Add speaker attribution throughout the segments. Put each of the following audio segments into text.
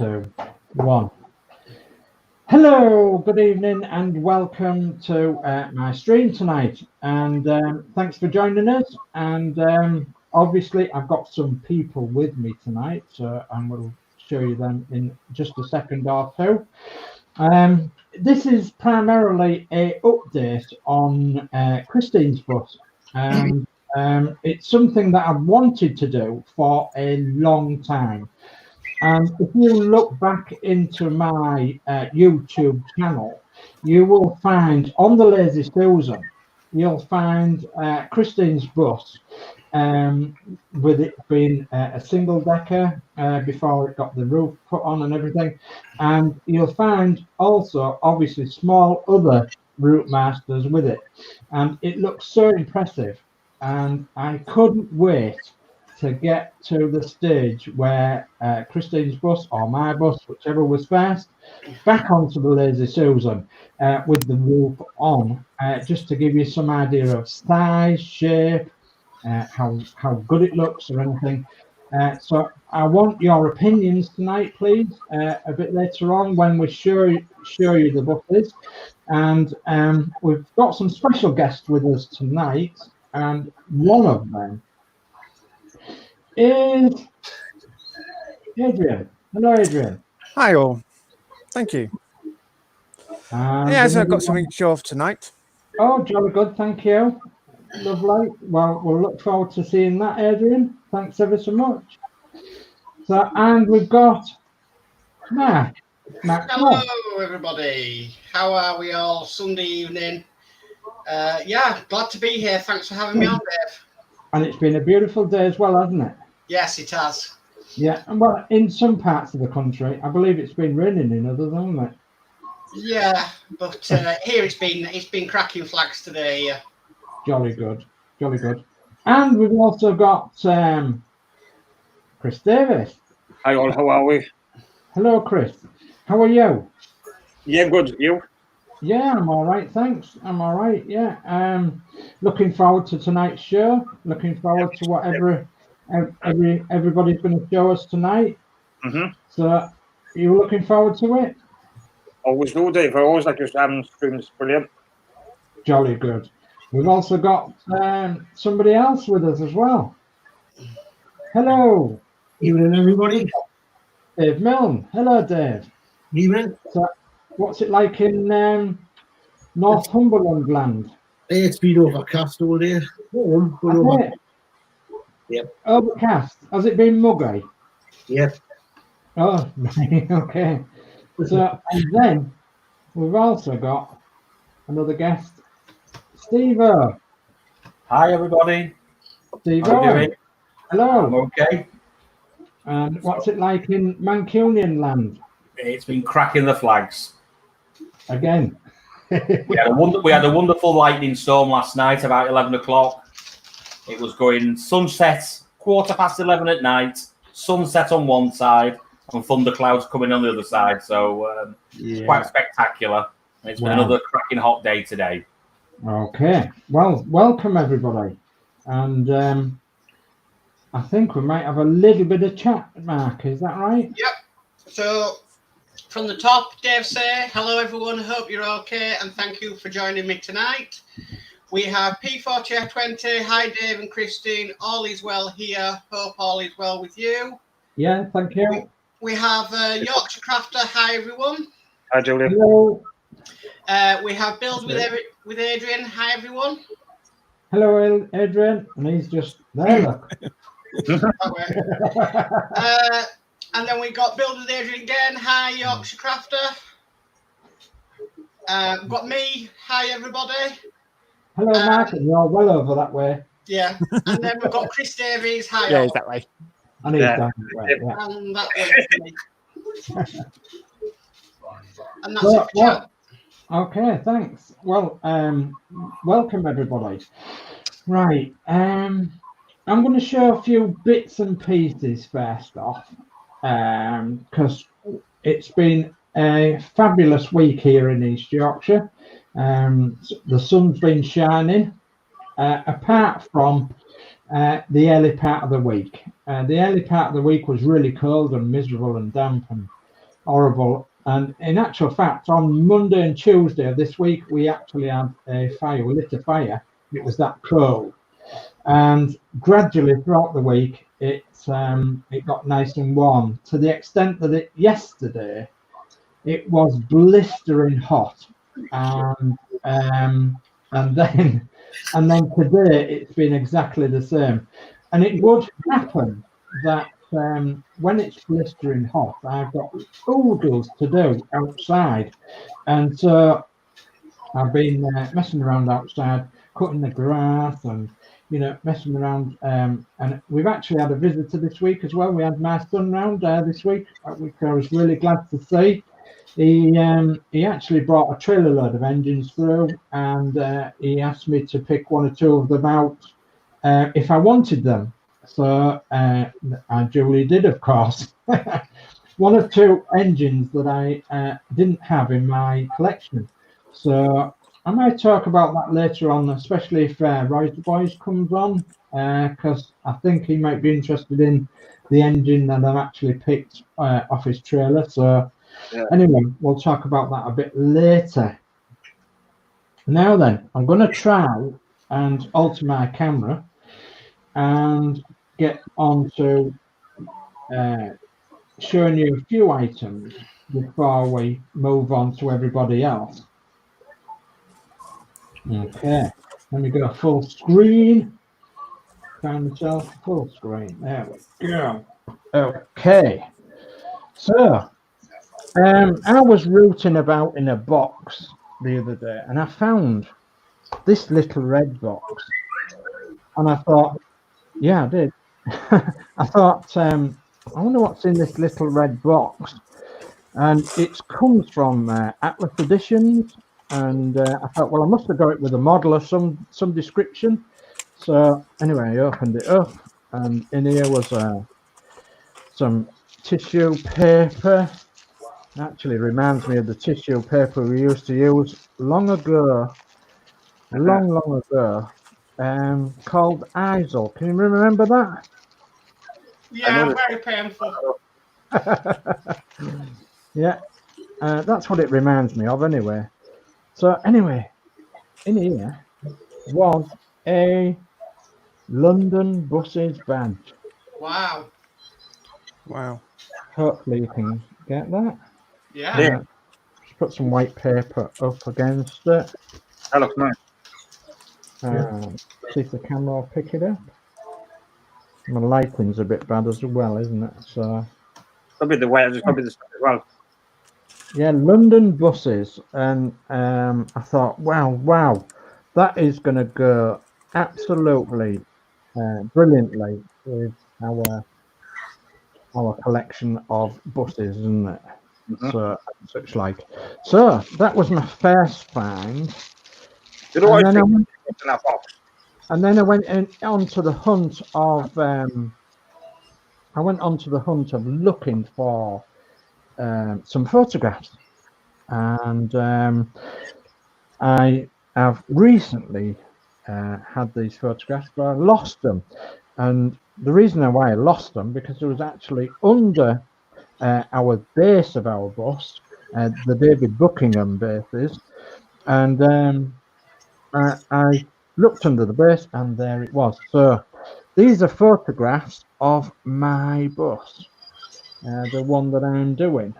Speaker 1: Two, one. Hello, good evening, and welcome to my stream tonight. And thanks for joining us. And obviously, I've got some people with me tonight, so I will show you them in just a second or two. This is primarily a update on Christine's bus, and it's something that I've wanted to do for a long time. And if you look back into my YouTube channel, you will find on the Lazy Susan, you'll find Christine's bus, with it being a single decker before it got the roof put on and everything. And you'll find also, obviously, small other ROUTEMASTERs with it. And it looks so impressive. And I couldn't wait to get to the stage where Christine's bus or my bus, whichever was first, back onto the Lazy Susan with the roof on, just to give you some idea of size, shape, how good it looks or anything. So I want your opinions tonight, please, a bit later on when we show you the buses. And we've got some special guests with us tonight, and one of them is Adrian. Hello, Adrian.
Speaker 2: Hi all. Thank you. Yes, I've got something to show off tonight.
Speaker 1: Oh, jolly good. Thank you. Lovely. Well, we'll look forward to seeing that, Adrian. Thanks ever so much. So, and we've got Matt.
Speaker 3: Hello, everybody. How are we all? Sunday evening. Yeah, glad to be here. Thanks for having me on, Dave.
Speaker 1: And it's been a beautiful day as well, hasn't it?
Speaker 3: Yes, it has.
Speaker 1: Yeah, and well, in some parts of the country, I believe it's been raining in others, hasn't it?
Speaker 3: Yeah, but here it's been cracking flags today. Yeah.
Speaker 1: Jolly good, jolly good. And we've also got Chris Davis.
Speaker 4: Hi all, how are we?
Speaker 1: Hello, Chris. How are you?
Speaker 4: Yeah, good. You?
Speaker 1: Yeah, I'm all right, thanks. I'm all right. Yeah. Looking forward to tonight's show. Looking forward to whatever everybody's going to show us tonight. So, are you looking forward to it?
Speaker 4: Always do, Dave. I always like your streams. Brilliant.
Speaker 1: Jolly good. We've also got somebody else with us as well. Hello.
Speaker 5: Evening, everybody.
Speaker 1: Dave Milne. Hello, Dave.
Speaker 5: Evening.
Speaker 1: So, what's it like in Northumberland land?
Speaker 5: It's been overcast all day. Warm, Yep.
Speaker 1: Overcast. Has it been muggy?
Speaker 5: Yep.
Speaker 1: Oh, okay. So, and then we've also got another guest, Steve.
Speaker 6: Hi, everybody.
Speaker 1: Steve.
Speaker 6: How are you doing?
Speaker 1: Hello.
Speaker 6: I'm okay.
Speaker 1: And what's it like in Mancunian land?
Speaker 6: It's been cracking the flags.
Speaker 1: Again.
Speaker 6: We had a wonderful lightning storm last night about 11 o'clock. It was going sunset, 11:15 at night, sunset on one side, and thunderclouds coming on the other side. So it's quite spectacular. And it's been another cracking hot day today.
Speaker 1: Okay. Well, welcome everybody. And I think we might have a little bit of chat, Mark. Is that right?
Speaker 3: Yep. So from the top, Dave say, hello everyone, hope you're okay, and thank you for joining me tonight. We have P4Chair20, hi Dave and Christine, all is well here, hope all is well with you.
Speaker 1: Yeah, thank you.
Speaker 3: We have Yorkshire Crafter, hi everyone.
Speaker 4: Hi, Julia.
Speaker 1: Hello.
Speaker 3: We have Build with Adrian, hi everyone.
Speaker 1: Hello, Adrian. And he's just there, look.
Speaker 3: And then we got Build with Adrian again, hi Yorkshire Crafter. We've got me, hi everybody.
Speaker 1: Hello, Mark. You're well over that way.
Speaker 3: Yeah, and then we've got Chris Davies, hi.
Speaker 2: Yeah, he's that way.
Speaker 1: And he's down that way. Yeah.
Speaker 3: And that way for me. And that's it for chat.
Speaker 1: Okay, thanks. Well, welcome everybody. Right, I'm going to show a few bits and pieces first off, because it's been a fabulous week here in East Yorkshire. The sun's been shining, apart from the early part of the week. The early part of the week was really cold and miserable and damp, and horrible. And in actual fact, on Monday and Tuesday of this week, we actually had a fire. We lit a fire. It was that cold. And gradually throughout the week, it got nice and warm to the extent that yesterday it was blistering hot, and then today it's been exactly the same. And it would happen that when it's blistering hot, I've got oodles to do outside, and so I've been messing around outside, cutting the grass and messing around. And we've actually had a visitor this week as well. We had my son round this week, which I was really glad to see. He actually brought a trailer load of engines through, and he asked me to pick one or two of them out if I wanted them. So I duly did, of course. One or two engines that I didn't have in my collection. So I might talk about that later on, especially if Roy's Boys comes on, because I think he might be interested in the engine that I've actually picked off his trailer. So anyway, we'll talk about that a bit later. Now then, I'm going to try and alter my camera and get on to showing you a few items before we move on to everybody else. Okay, let me go full screen. Find myself full screen. There we go. Okay, so I was rooting about in a box the other day, and I found this little red box, and I thought, yeah, I did. I thought, I wonder what's in this little red box, and it comes from Atlas Editions. And I thought, well, I must have got it with a model or some description. So anyway, I opened it up, and in here was some tissue paper. It actually reminds me of the tissue paper we used to use long ago, long ago, called Isel. Can you remember that?
Speaker 3: Yeah, very painful.
Speaker 1: Yeah, that's what it reminds me of anyway. So anyway, in here was a London Buses badge.
Speaker 3: Wow.
Speaker 2: Wow.
Speaker 1: Hopefully you can get that.
Speaker 3: Yeah.
Speaker 1: Just put some white paper up against it.
Speaker 4: That looks nice.
Speaker 1: See if the camera will pick it up. My lighting's a bit bad as well, isn't it? So
Speaker 4: Probably the way, just probably the stuff as well.
Speaker 1: yeah, London Buses, and I thought, wow, that is going to go absolutely brilliantly with our collection of buses, isn't it? So such like. So that was my first find.
Speaker 4: You know what I think?
Speaker 1: In
Speaker 4: that box?
Speaker 1: And then I went onto the hunt of looking for some photographs, and I have recently had these photographs, but I lost them. And the reason why I lost them, because it was actually under our base of our bus, the David Buckingham bases, and I looked under the base, and there it was. So these are photographs of my bus, the one that I'm doing.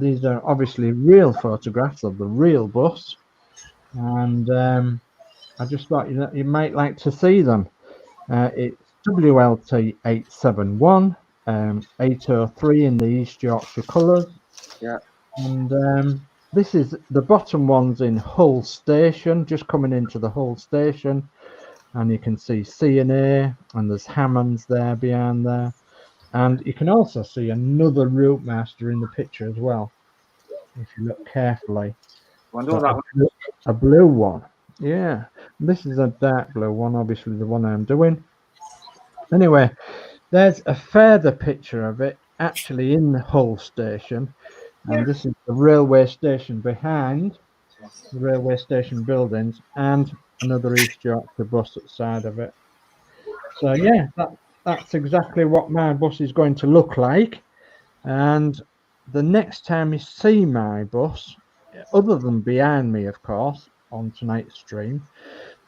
Speaker 1: These are obviously real photographs of the real bus, and I just thought you might like to see them. It's WLT 871, 803 in the East Yorkshire colours.
Speaker 4: Yeah.
Speaker 1: And this is the bottom one's in Hull Station, just coming into the Hull Station, and you can see C&A, and there's Hammonds there behind there, and you can also see another ROUTEMASTER in the picture as well, if you look carefully. So a blue one, yeah. This is a dark blue one, obviously the one I'm doing. Anyway, there's a further picture of it actually in the Hull Station. And this is the railway station behind the railway station buildings, and another East Yorkshire bus at the side of it. So yeah, that's exactly what my bus is going to look like. And the next time you see my bus, other than behind me, of course, on tonight's stream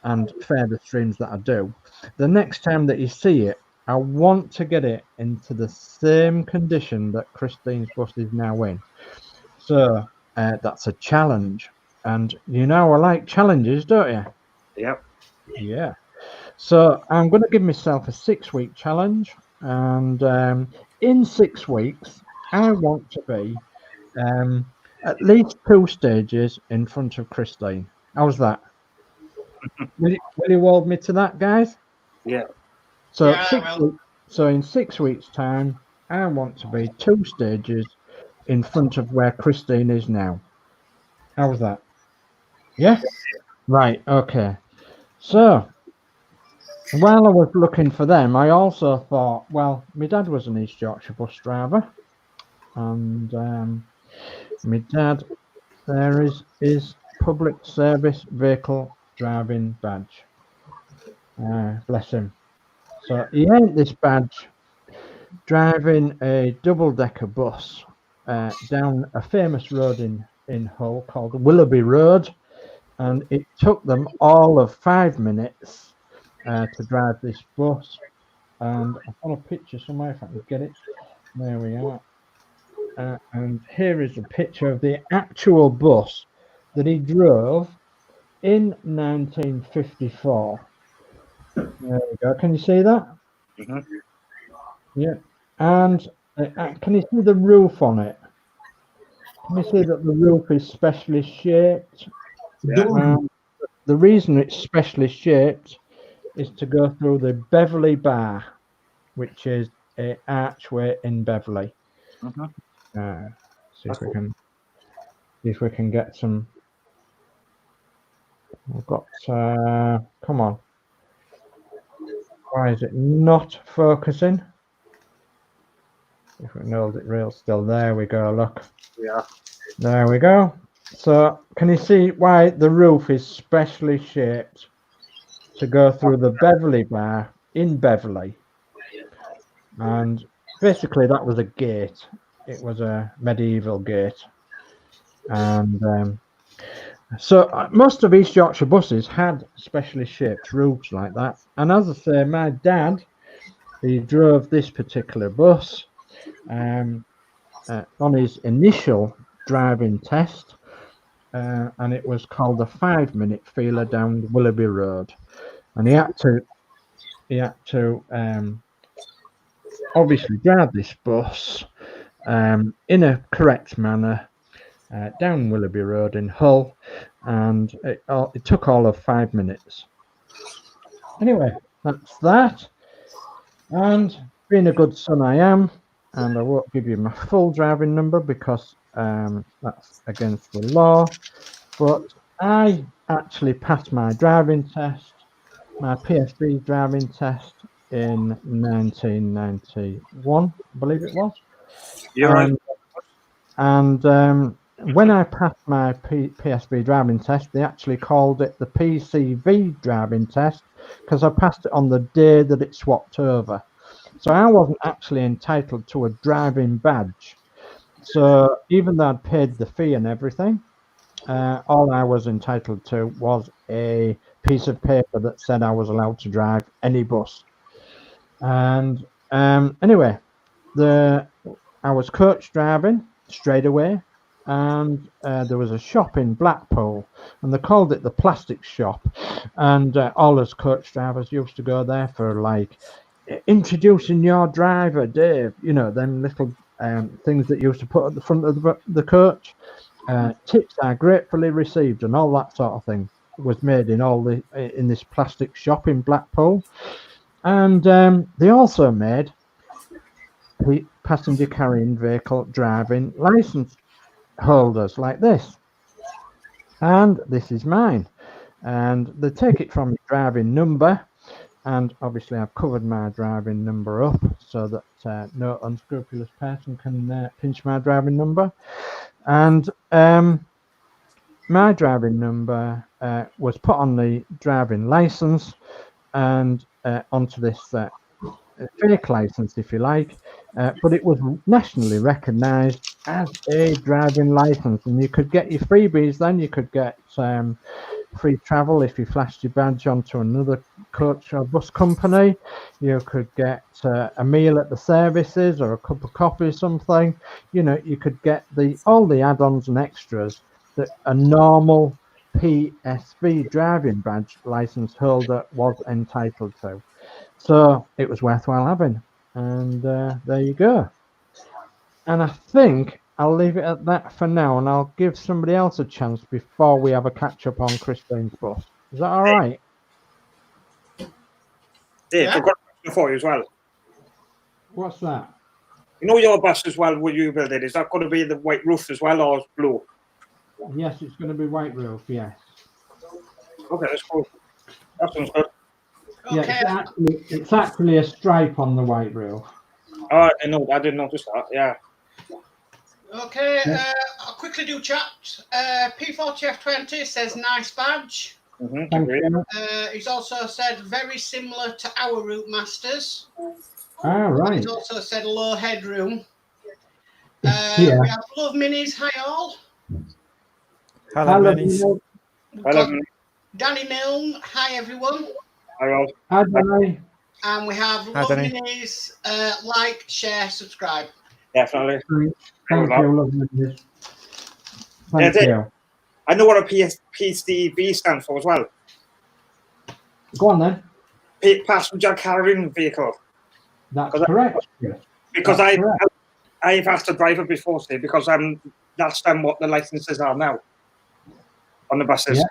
Speaker 1: and further streams that I do, the next time that you see it, I want to get it into the same condition that Christine's bus is now in. So that's a challenge. And you know I like challenges, don't you?
Speaker 4: Yep.
Speaker 1: Yeah. So I'm going to give myself a 6-week challenge. And in 6 weeks, I want to be at least 2 stages in front of Christine. How's that? Will you hold me to that, guys?
Speaker 4: Yeah.
Speaker 1: So,
Speaker 3: Yeah,
Speaker 1: so in 6 weeks' time, I want to be 2 stages in front of where Christine is now. How's that? Yeah? Right, okay. So, while I was looking for them, I also thought, well, my dad was an East Yorkshire bus driver. And my dad, there is his public service vehicle driving badge. Bless him. So he earned this badge driving a double-decker bus down a famous road in Hull called Willoughby Road, and it took them all of 5 minutes to drive this bus. And I've got a picture somewhere if I can get it. There we are. And here is a picture of the actual bus that he drove in 1954. There we go. Can you see that?
Speaker 4: Mm-hmm.
Speaker 1: Yeah. And can you see the roof on it? Can you see that the roof is specially shaped?
Speaker 4: Yeah.
Speaker 1: The reason it's specially shaped is to go through the Beverley Bar, which is an archway in Beverley.
Speaker 4: Mm-hmm.
Speaker 1: See if we can get some. We've got. Come on. Why is it not focusing? If we can hold it real still, there we go. Look.
Speaker 4: Yeah.
Speaker 1: There we go. So, can you see why the roof is specially shaped to go through the Beverley Bar in Beverley? And basically, that was a gate. It was a medieval gate. And so most of East Yorkshire buses had specially shaped roofs like that. And as I say, my dad, he drove this particular bus on his initial driving test. And it was called a 5-minute feeler down Willoughby Road. And he had to obviously drive this bus in a correct manner down Willoughby Road in Hull, and it took all of 5 minutes. Anyway, that's that. And being a good son I am, and I won't give you my full driving number because that's against the law, but I actually passed my driving test, my PSB driving test in 1991, I believe it was.
Speaker 4: You're right.
Speaker 1: And when I passed my PSB driving test, they actually called it the PCV driving test because I passed it on the day that it swapped over. So I wasn't actually entitled to a driving badge. So even though I'd paid the fee and everything, all I was entitled to was a piece of paper that said I was allowed to drive any bus. And anyway, I was coach driving straight away, and there was a shop in Blackpool, and they called it the plastic shop, and all us coach drivers used to go there for like introducing your driver, Dave, you know, them little things that you used to put at the front of the coach. Tips are gratefully received, and all that sort of thing was made in this plastic shop in Blackpool. And they also made passenger carrying vehicle driving license holders like this. And this is mine. And they take it from your driving number. And obviously I've covered my driving number up so that no unscrupulous person can pinch my driving number. And my driving number was put on the driving license and onto this fake license, if you like, but it was nationally recognised as a driving license, and you could get your freebies. Then you could get free travel if you flashed your badge onto another coach or bus company. You could get a meal at the services or a cup of coffee or something. You know, you could get all the add-ons and extras that a normal PSV driving badge license holder was entitled to. So it was worthwhile having, and there you go. And I think I'll leave it at that for now, and I'll give somebody else a chance before we have a catch up on Christine's bus. Is that all right?
Speaker 4: Dave, I've got a question for you as well.
Speaker 1: What's that?
Speaker 4: You know your bus as well, will you build it? Is that going to be the white roof as well, or blue?
Speaker 1: Yes, it's going to be white roof, yes.
Speaker 4: Okay, that's cool. That sounds good.
Speaker 3: Okay.
Speaker 1: Yeah, it's actually a stripe on the white roof.
Speaker 4: Oh, I didn't notice that, yeah.
Speaker 3: Okay, I'll quickly do chat. P40F20 says nice badge.
Speaker 1: Thank you.
Speaker 3: He's also said very similar to our ROUTEMASTERs.
Speaker 1: All right.
Speaker 3: He's also said low headroom.
Speaker 1: Yeah.
Speaker 3: We have Love Minis, hi all.
Speaker 2: Hello, Minis.
Speaker 4: Hello.
Speaker 3: Danny Milne, hi everyone.
Speaker 4: Hello.
Speaker 1: Hi, Danny.
Speaker 3: And we have Love Minis, like, share, subscribe.
Speaker 4: Definitely.
Speaker 1: Thank you, Love Minis. Thank you.
Speaker 4: I know what a PSDV stands for as well.
Speaker 1: Go on then.
Speaker 4: Passenger carrying vehicle.
Speaker 1: That's correct.
Speaker 4: Because I've asked a driver before, say, because that's what the licenses are now on the buses.
Speaker 1: Yeah,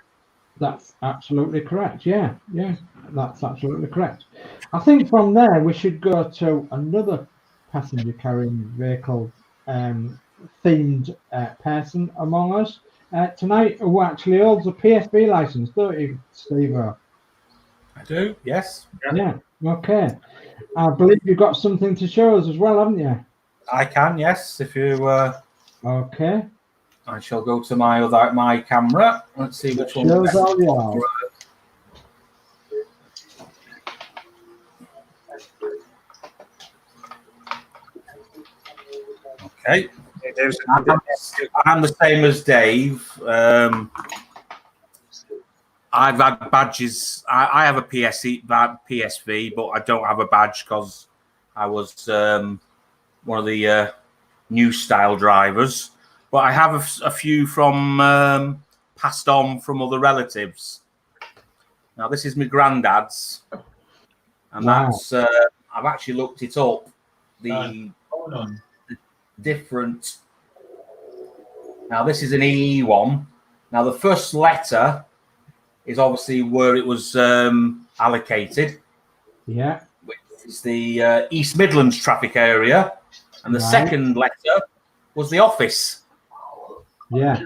Speaker 1: that's absolutely correct. Yeah, that's absolutely correct. I think from there we should go to another passenger carrying vehicle themed person among us tonight, who actually holds a PSV license, don't you, Steve?
Speaker 6: I do, yes.
Speaker 1: Yeah, okay. I believe you've got something to show us as well, haven't you?
Speaker 6: I can, yes. If you
Speaker 1: okay.
Speaker 6: I shall go to my camera. Let's see which one.
Speaker 1: Shows all yours.
Speaker 6: Okay. I'm the same as Dave. I've had badges. I have a PSV, but I don't have a badge because I was one of the new style drivers. But I have a few from passed on from other relatives. Now this is my granddad's, and that's I've actually looked it up. The different. Now this is an EE one. Now the first letter is obviously where it was allocated.
Speaker 1: Yeah.
Speaker 6: Which is the East Midlands traffic area, and the second letter was the office.
Speaker 1: Yeah.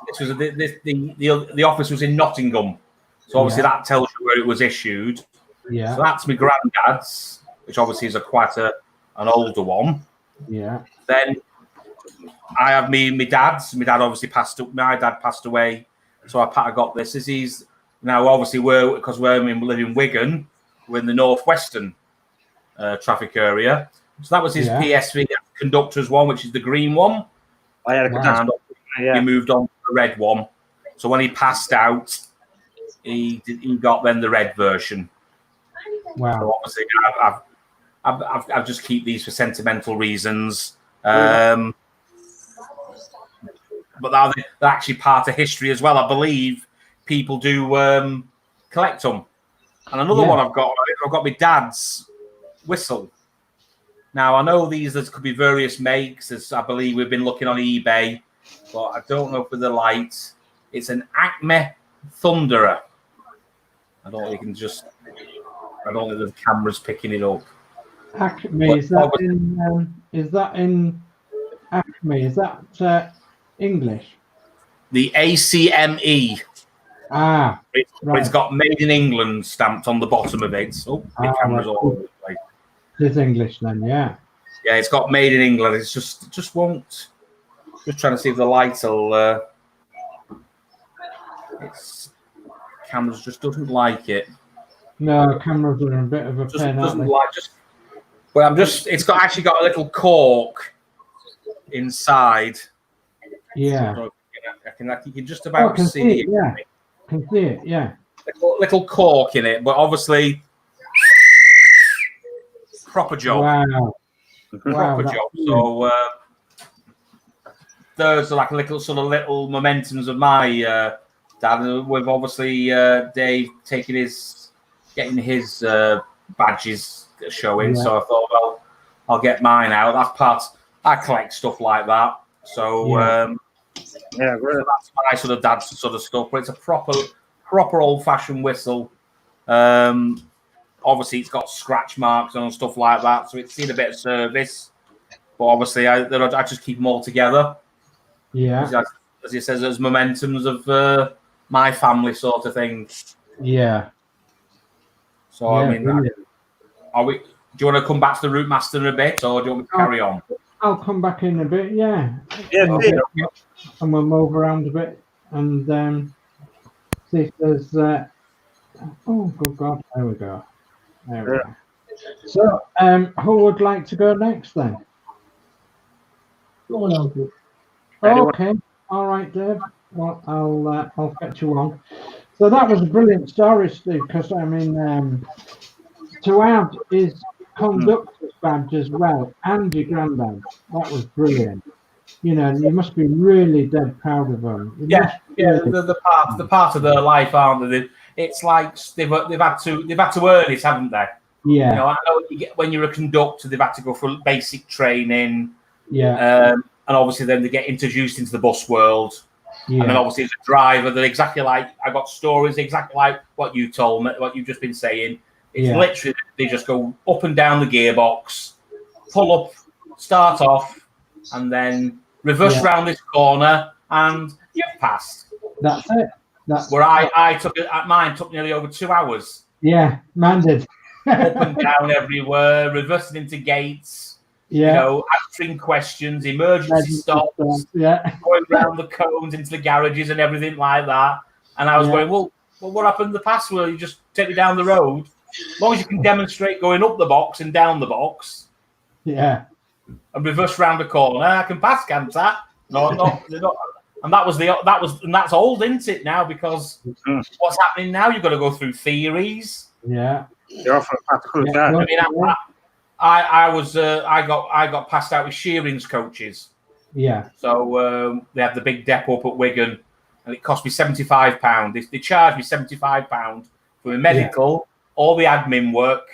Speaker 6: This was the office was in Nottingham, so obviously that tells you where it was issued.
Speaker 1: Yeah.
Speaker 6: So that's my granddad's, which obviously is quite an older one.
Speaker 1: Yeah.
Speaker 6: Then I have my dad's. My dad obviously my dad passed away, so I got this. He's now obviously because we live in Wigan, we're in the northwestern traffic area. So that was his PSV conductor's one, which is the green one.
Speaker 4: I had a conductor.
Speaker 6: He moved on to the red one. So when he passed out, he got then the red version.
Speaker 1: Wow.
Speaker 6: So obviously, I've just keep these for sentimental reasons. But they're actually part of history as well. I believe people do collect them. And another one I've got my dad's whistle. Now, I know there could be various makes, as I believe we've been looking on eBay, but I don't know for the light. It's an Acme Thunderer. I don't think the camera's picking it up.
Speaker 1: Acme, is that in Acme? Is that English?
Speaker 6: The ACME. It's got Made in England stamped on the bottom of it. Oh, the camera's all over the place.
Speaker 1: It's English then, yeah.
Speaker 6: Yeah, it's got Made in England. It's just won't. Just trying to see if the light will. Cameras just doesn't like it.
Speaker 1: No, cameras are a bit of a pain.
Speaker 6: Doesn't like just. But it's actually got a little cork inside.
Speaker 1: Yeah.
Speaker 6: So you can just
Speaker 1: Oh,
Speaker 6: about
Speaker 1: I can
Speaker 6: see
Speaker 1: see
Speaker 6: it.
Speaker 1: it. Yeah. Can see it. Yeah.
Speaker 6: Little cork in it, but obviously proper job.
Speaker 1: Wow.
Speaker 6: Proper
Speaker 1: that's
Speaker 6: job.
Speaker 1: brilliant.
Speaker 6: So those are like little little momentums of my dad. With obviously Dave getting his badges showing.
Speaker 1: Yeah.
Speaker 6: So I thought, well, I'll get mine out. That's part. I collect stuff like that. So
Speaker 1: Yeah.
Speaker 4: Yeah,
Speaker 6: so that's my sort of dad's sort of stuff. But it's a proper old fashioned whistle. Obviously, it's got scratch marks and stuff like that, so it's seen a bit of service. But obviously, I just keep them all together.
Speaker 1: Yeah.
Speaker 6: As he says, as momentums of my family sort of thing.
Speaker 1: Yeah.
Speaker 6: So
Speaker 1: Yeah,
Speaker 6: I mean,
Speaker 1: brilliant.
Speaker 6: do you want to come back to the route master in a bit, or do you want me to carry on?
Speaker 1: I'll come back in a bit. Yeah.
Speaker 4: yeah,
Speaker 1: And we'll move around a bit and see if there's. Oh, good God! There we go. There we go. So, who would like to go next then?
Speaker 5: Go on, Uncle.
Speaker 1: Okay. All right, Dave. Well, I'll fetch you on. So that was a brilliant story, Steve. Because I mean, to have his conductor's badge as well and your granddad, that was brilliant. You know, you must be really dead proud of them.
Speaker 6: Yeah. The part of their life, aren't they? It's like they've had to earn it, haven't they?
Speaker 1: Yeah.
Speaker 6: You know, I know when you're a conductor, they've had to go for basic training.
Speaker 1: Yeah.
Speaker 6: And obviously then they get introduced into the bus world.
Speaker 1: Yeah.
Speaker 6: And then obviously as a driver, they're exactly like, I got stories exactly like what you told me, what you've just been saying. It's literally, they just go up and down the gearbox, pull up, start off, and then reverse round this corner, and you've passed.
Speaker 1: That's it.
Speaker 6: Where I took it, mine took nearly over 2 hours.
Speaker 1: Yeah, man did.
Speaker 6: Up and down everywhere, reversing into gates.
Speaker 1: Yeah.
Speaker 6: You know, answering questions, emergency stops, going around the cones into the garages and everything like that. And I was going, well, what happened in the past? Well, you just take me down the road. As long as you can demonstrate going up the box and down the box.
Speaker 1: Yeah.
Speaker 6: And reverse round the corner, I can pass, can't I? No, not. And that's old, isn't it now? Because what's happening now? You've got to go through theories.
Speaker 1: Yeah.
Speaker 4: You're off for a practical exam.
Speaker 6: I mean, I got passed out with shearings coaches.
Speaker 1: Yeah.
Speaker 6: So they had the big depot up at Wigan, and it cost me £75. They charged me £75 for the medical, all the admin work,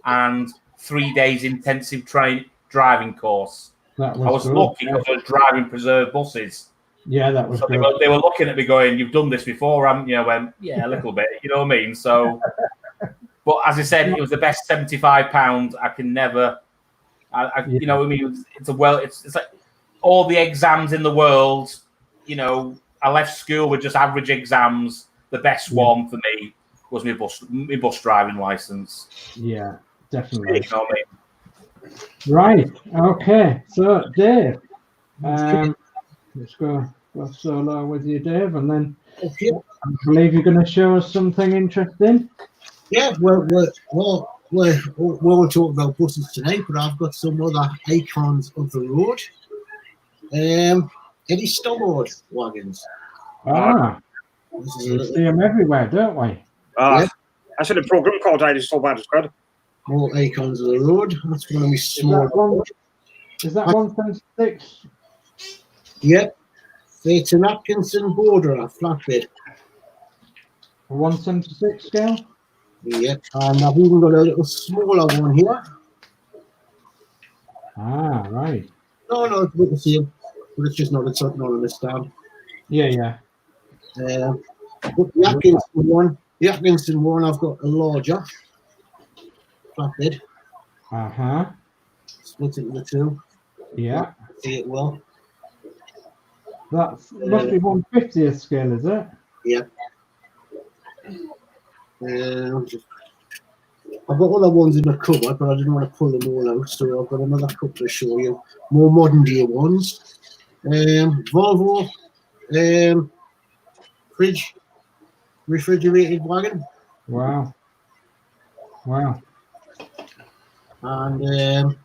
Speaker 6: and 3 days intensive driving course. I was lucky because I was driving preserved buses.
Speaker 1: Yeah, that was
Speaker 6: so
Speaker 1: good.
Speaker 6: They were looking at me going, "You've done this before, haven't you?" I went, "Yeah, a little bit." You know what I mean? So. But as I said, it was the best £75. I can never, you know what I mean? It's like all the exams in the world. You know, I left school with just average exams. The best one for me was my bus driving license.
Speaker 1: Yeah, definitely.
Speaker 6: You know what I mean?
Speaker 1: Right. Okay. So, Dave, let's go solo with you, Dave, and then I believe you're going to show us something interesting.
Speaker 5: Yeah, well, we'll talk about buses today, but I've got some other icons of the road. Eddie Stoddard wagons.
Speaker 1: We see them everywhere, don't we?
Speaker 4: That's in a program called Eddie Stoddard.
Speaker 5: More icons of the road. That's one of my small.
Speaker 1: Is that 176?
Speaker 5: Yep. It's an Atkinson border, a flatbed.
Speaker 1: 176 scale?
Speaker 5: Yep, and I've even got a little smaller one here.
Speaker 1: Right.
Speaker 5: No, it's about the same, but it's just not on the stand.
Speaker 1: Yeah.
Speaker 5: But the Atkinson one, I've got a larger flatbed. Split it into two.
Speaker 1: Yeah.
Speaker 5: See it well.
Speaker 1: That must be 150th scale, is it?
Speaker 5: Yep. I've got other ones in the cupboard, but I didn't want to pull them all out, so I've got another couple to show you. More modern day ones. Volvo refrigerated wagon.
Speaker 1: Wow.
Speaker 5: And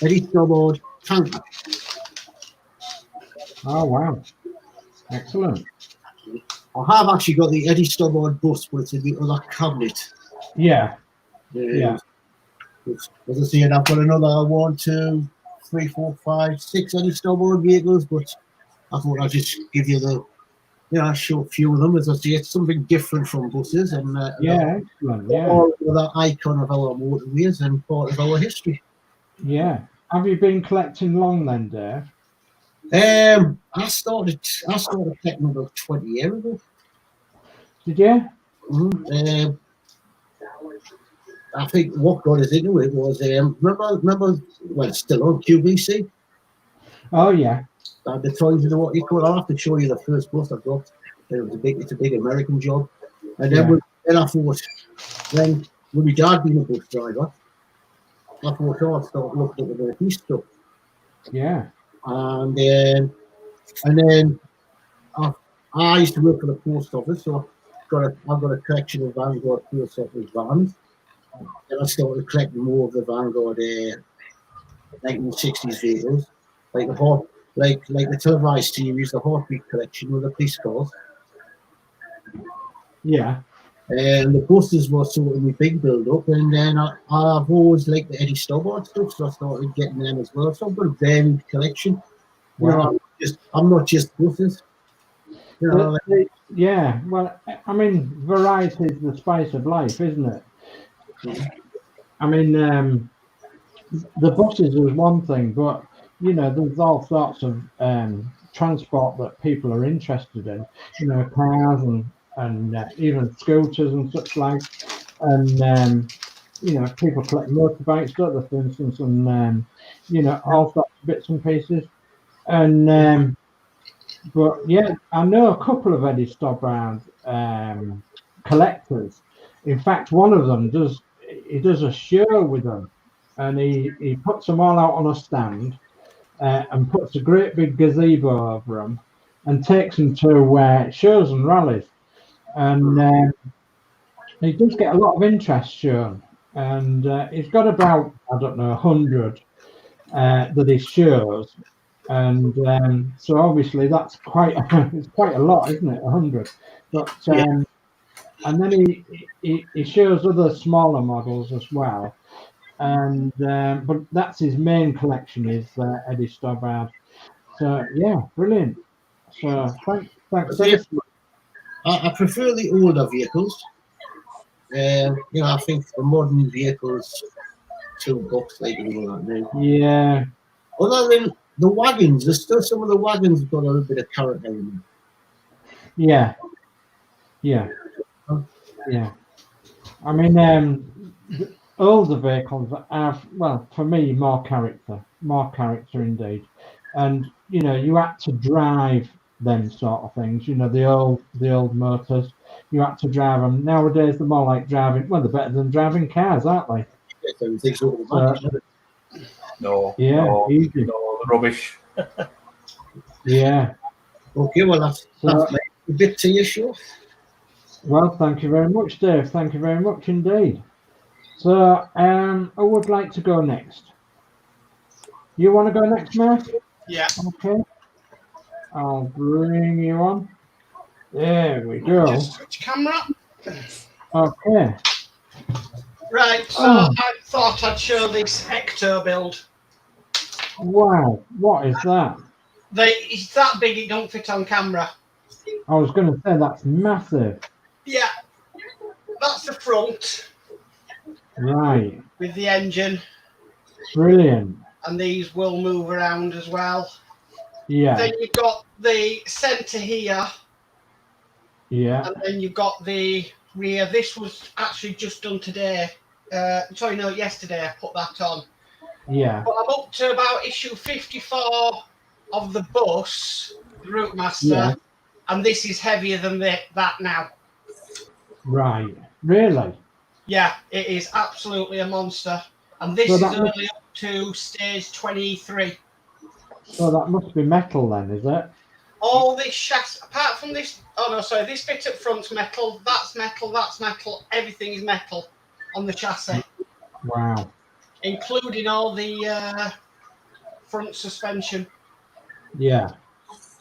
Speaker 5: Eddie Stobbard tanker.
Speaker 1: Oh wow, excellent.
Speaker 5: I have actually got the Eddie Stobbard bus, but it's in the other cabinet.
Speaker 1: Yeah, yeah,
Speaker 5: As I say, and I've got another 1, 2, 3, 4, 5, 6 Eddie Stobbard vehicles, but I thought I'd just give you the, show a few of them. As I say, it's something different from buses, and
Speaker 1: yeah, excellent. Yeah,
Speaker 5: all that icon of our motorways and part of our history.
Speaker 1: yeah. Have you been collecting long then, Dave?
Speaker 5: I started collecting about 20 years ago.
Speaker 1: Did you?
Speaker 5: I think what got us into it was remember well, it's still on QVC.
Speaker 1: Oh yeah,
Speaker 5: The toys of what you call. I'll have to show you the first bus I got. It's a big American job, and then then I thought, when my dad being a bus driver, I thought, I'll start looking at the Northeast stuff.
Speaker 1: yeah,
Speaker 5: And then I used to work for the post office, so I've got a collection of Vanguard post office vans. Then I started collecting more of the Vanguard 1960s vehicles, like the televised series, the Heartbeat collection with the police cars.
Speaker 1: yeah.
Speaker 5: And the buses were sort of my big build up, and then I've always liked the Eddie Stobbard stuff, so I started getting them as well. So I've got a varied collection.
Speaker 1: Wow.
Speaker 5: I'm not just buses.
Speaker 1: Yeah, well, I mean, variety is the spice of life, isn't it? I mean, the buses is one thing, but there's all sorts of transport that people are interested in. Cars and even scooters and such like, and people collect motorbikes, don't they, for instance, and all sorts of bits and pieces, and. But yeah, I know a couple of Eddie Stobbard collectors. In fact, one of them does a show with them, and he puts them all out on a stand and puts a great big gazebo over them and takes them to shows and rallies, and he does get a lot of interest shown, and he's got about 100 that he shows. And so obviously that's it's quite a lot, isn't it? 100. But and then he shows other smaller models as well. And but that's his main collection is Eddie Stobbard. So yeah, brilliant. So thanks.
Speaker 5: I prefer the older vehicles. I think the modern vehicles too box like that now.
Speaker 1: Yeah.
Speaker 5: Other than the wagons, there's still some of the wagons got a little bit of character in them.
Speaker 1: Yeah. I mean, older vehicles have, well, for me, more character indeed. And you had to drive them sort of things. The old motors. You had to drive them. Nowadays, they're more like driving. Well, they're better than driving cars, aren't they?
Speaker 6: No.
Speaker 1: Yeah,
Speaker 6: no,
Speaker 1: easy.
Speaker 6: No, the rubbish.
Speaker 5: Yeah. Okay, well, that's a bit to your show.
Speaker 1: Well, thank you very much, Dave. Thank you very much indeed. So, I would like to go next. You want to go next, Mark?
Speaker 3: Yeah.
Speaker 1: Okay. I'll bring you on. There we go.
Speaker 3: Just switch camera.
Speaker 1: Okay.
Speaker 3: Right, so I thought I'd show this Ecto build.
Speaker 1: Wow, what is that?
Speaker 3: It's that big it don't fit on camera.
Speaker 1: I was going to say that's massive.
Speaker 3: Yeah, that's the front.
Speaker 1: Right.
Speaker 3: With the engine.
Speaker 1: Brilliant.
Speaker 3: And these will move around as well.
Speaker 1: Yeah.
Speaker 3: Then you've got the centre here.
Speaker 1: Yeah.
Speaker 3: And then you've got the rear. This was actually just done today. Yesterday I put that on.
Speaker 1: Yeah.
Speaker 3: But I'm up to about issue 54 of the bus, the ROUTEMASTER,
Speaker 1: Yeah.
Speaker 3: and this is heavier than that now.
Speaker 1: Right. Really?
Speaker 3: Yeah, it is absolutely a monster. And this is only up to stage 23.
Speaker 1: So that must be metal then, is it?
Speaker 3: All this chassis, apart from this, this bit up front's metal, that's metal, everything is metal on the chassis.
Speaker 1: Wow.
Speaker 3: Including all the front suspension.
Speaker 1: Yeah.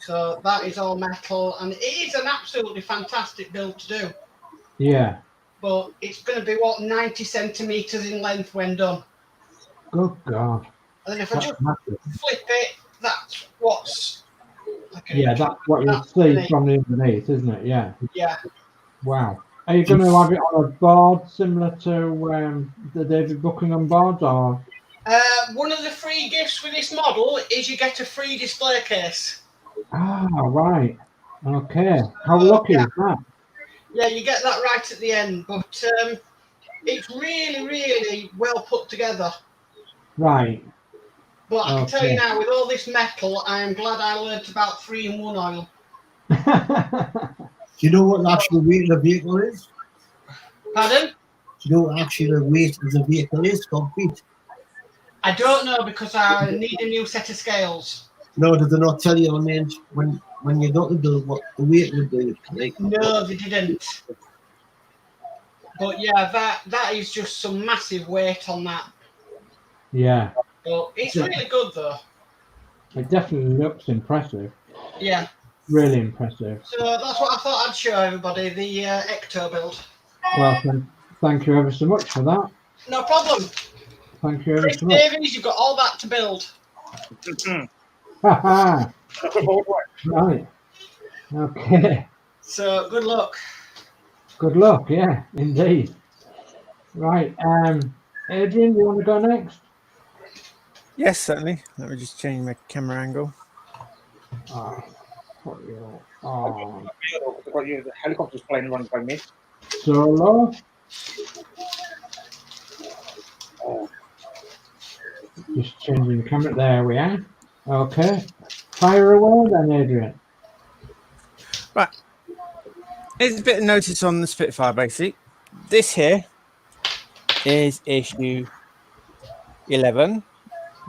Speaker 3: So that is all metal, and it is an absolutely fantastic build to do.
Speaker 1: Yeah.
Speaker 3: But it's going to be, what, 90 centimetres in length when done.
Speaker 1: Good God.
Speaker 3: And then if I
Speaker 1: That's
Speaker 3: just
Speaker 1: massive.
Speaker 3: flip it, that's what's...
Speaker 1: Yeah, that's what you see from the underneath, isn't it? Yeah.
Speaker 3: Yeah.
Speaker 1: Wow. Are you going to have it on a board similar to the David Buckingham board, or?
Speaker 3: One of the free gifts with this model is you get a free display case.
Speaker 1: Ah, right. Okay. How lucky is that?
Speaker 3: Yeah, you get that right at the end, but it's really, really well put together.
Speaker 1: Right.
Speaker 3: But I can tell you now, with all this metal, I am glad I learnt about 3-in-1 oil.
Speaker 5: Do you know what the actual weight of the vehicle is?
Speaker 3: Pardon?
Speaker 5: Do you know what actually the weight of the vehicle is, concrete?
Speaker 3: I don't know, because I need a new set of scales.
Speaker 5: No, did they not tell you on the end when you got the bill what the weight would be? Like,
Speaker 3: No, they didn't. But yeah, that is just some massive weight on that.
Speaker 1: Yeah.
Speaker 3: But it's really good, though.
Speaker 1: It definitely looks impressive.
Speaker 3: Yeah.
Speaker 1: Really impressive.
Speaker 3: So that's what I thought I'd show everybody, the Ecto build.
Speaker 1: Well, thank you ever so much for that.
Speaker 3: No problem.
Speaker 1: Thank you ever
Speaker 3: Chris
Speaker 1: so much.
Speaker 3: Davies, you've got all that to build.
Speaker 1: Haha. Right. Okay.
Speaker 3: So good luck.
Speaker 1: Good luck. Yeah, indeed. Right. Adrian, you want to go next?
Speaker 2: Yes, certainly. Let me just change my camera angle.
Speaker 1: Oh, oh.
Speaker 4: I've got you, the helicopter's flying around by me.
Speaker 1: Solo. Just changing the camera. There we are. Okay. Fire away then, Adrian.
Speaker 2: Right. There's a bit of notice on the Spitfire, basically. This here is issue 11.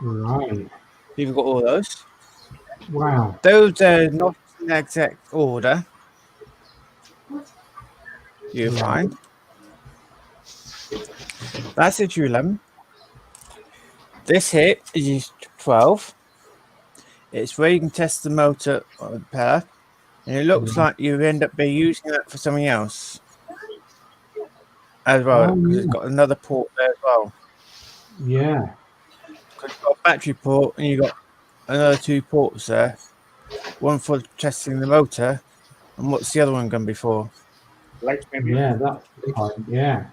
Speaker 1: Right.
Speaker 2: You've got all those.
Speaker 1: Wow.
Speaker 2: Those are not in exact order. You'll find. That's issue 11. This here is 12. It's where you can test the motor on the pair. And it looks like you end up by using that for something else as well, because it's got another port there as well.
Speaker 1: Yeah.
Speaker 2: Because you've got a battery port and you've got another 2 ports there. One for testing the motor, and what's the other one going to be for?
Speaker 4: Lights, maybe.
Speaker 1: Yeah, that's the point. Yeah.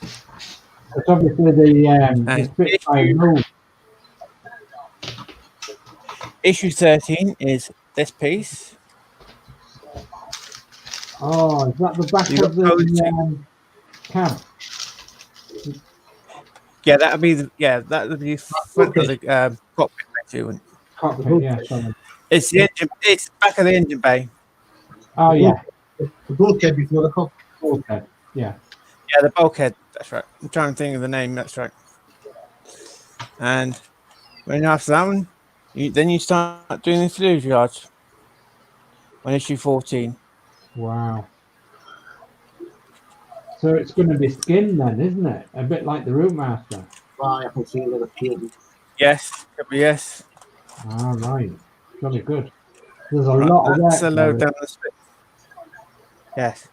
Speaker 1: It's obviously the Spitfire move.
Speaker 2: Issue 13 is this piece.
Speaker 1: Oh, is that the back
Speaker 2: You
Speaker 1: of the cab?
Speaker 2: Yeah, that'll be the front of the cockpit too.
Speaker 1: Cockpit, yeah, sorry.
Speaker 2: It's the engine. It's the back of the engine bay.
Speaker 1: Oh, yeah.
Speaker 5: The bulkhead before the cockpit.
Speaker 1: Okay. Yeah.
Speaker 2: Yeah, the bulkhead. That's right. I'm trying to think of the name. That's right. And when after that one, then you start doing the fluid yards on issue 14.
Speaker 1: Wow. So it's going to be skin then, isn't it? A bit like the ROUTEMASTer.
Speaker 5: I can see the paint.
Speaker 2: Yes, could be yes.
Speaker 1: All right. Jolly good. There's a lot of
Speaker 2: That's
Speaker 1: work
Speaker 2: a load
Speaker 1: there.
Speaker 2: down the spit. Yes.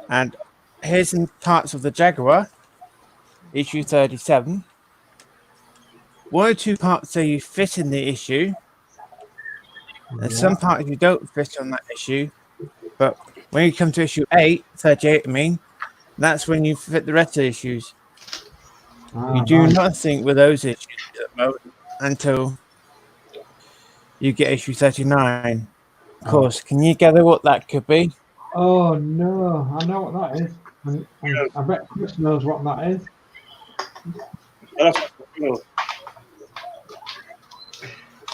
Speaker 2: And here's some parts of the Jaguar, issue 37. 1 or 2 parts that you fit in the issue, and some parts you don't fit on that issue. But when you come to issue 38, I mean, that's when you fit the rest of the issues. You do nothing with those issues at the moment until you get issue 39. Of course, can you gather what that could be?
Speaker 1: Oh, no. I know what that is. And I bet Chris knows what that is.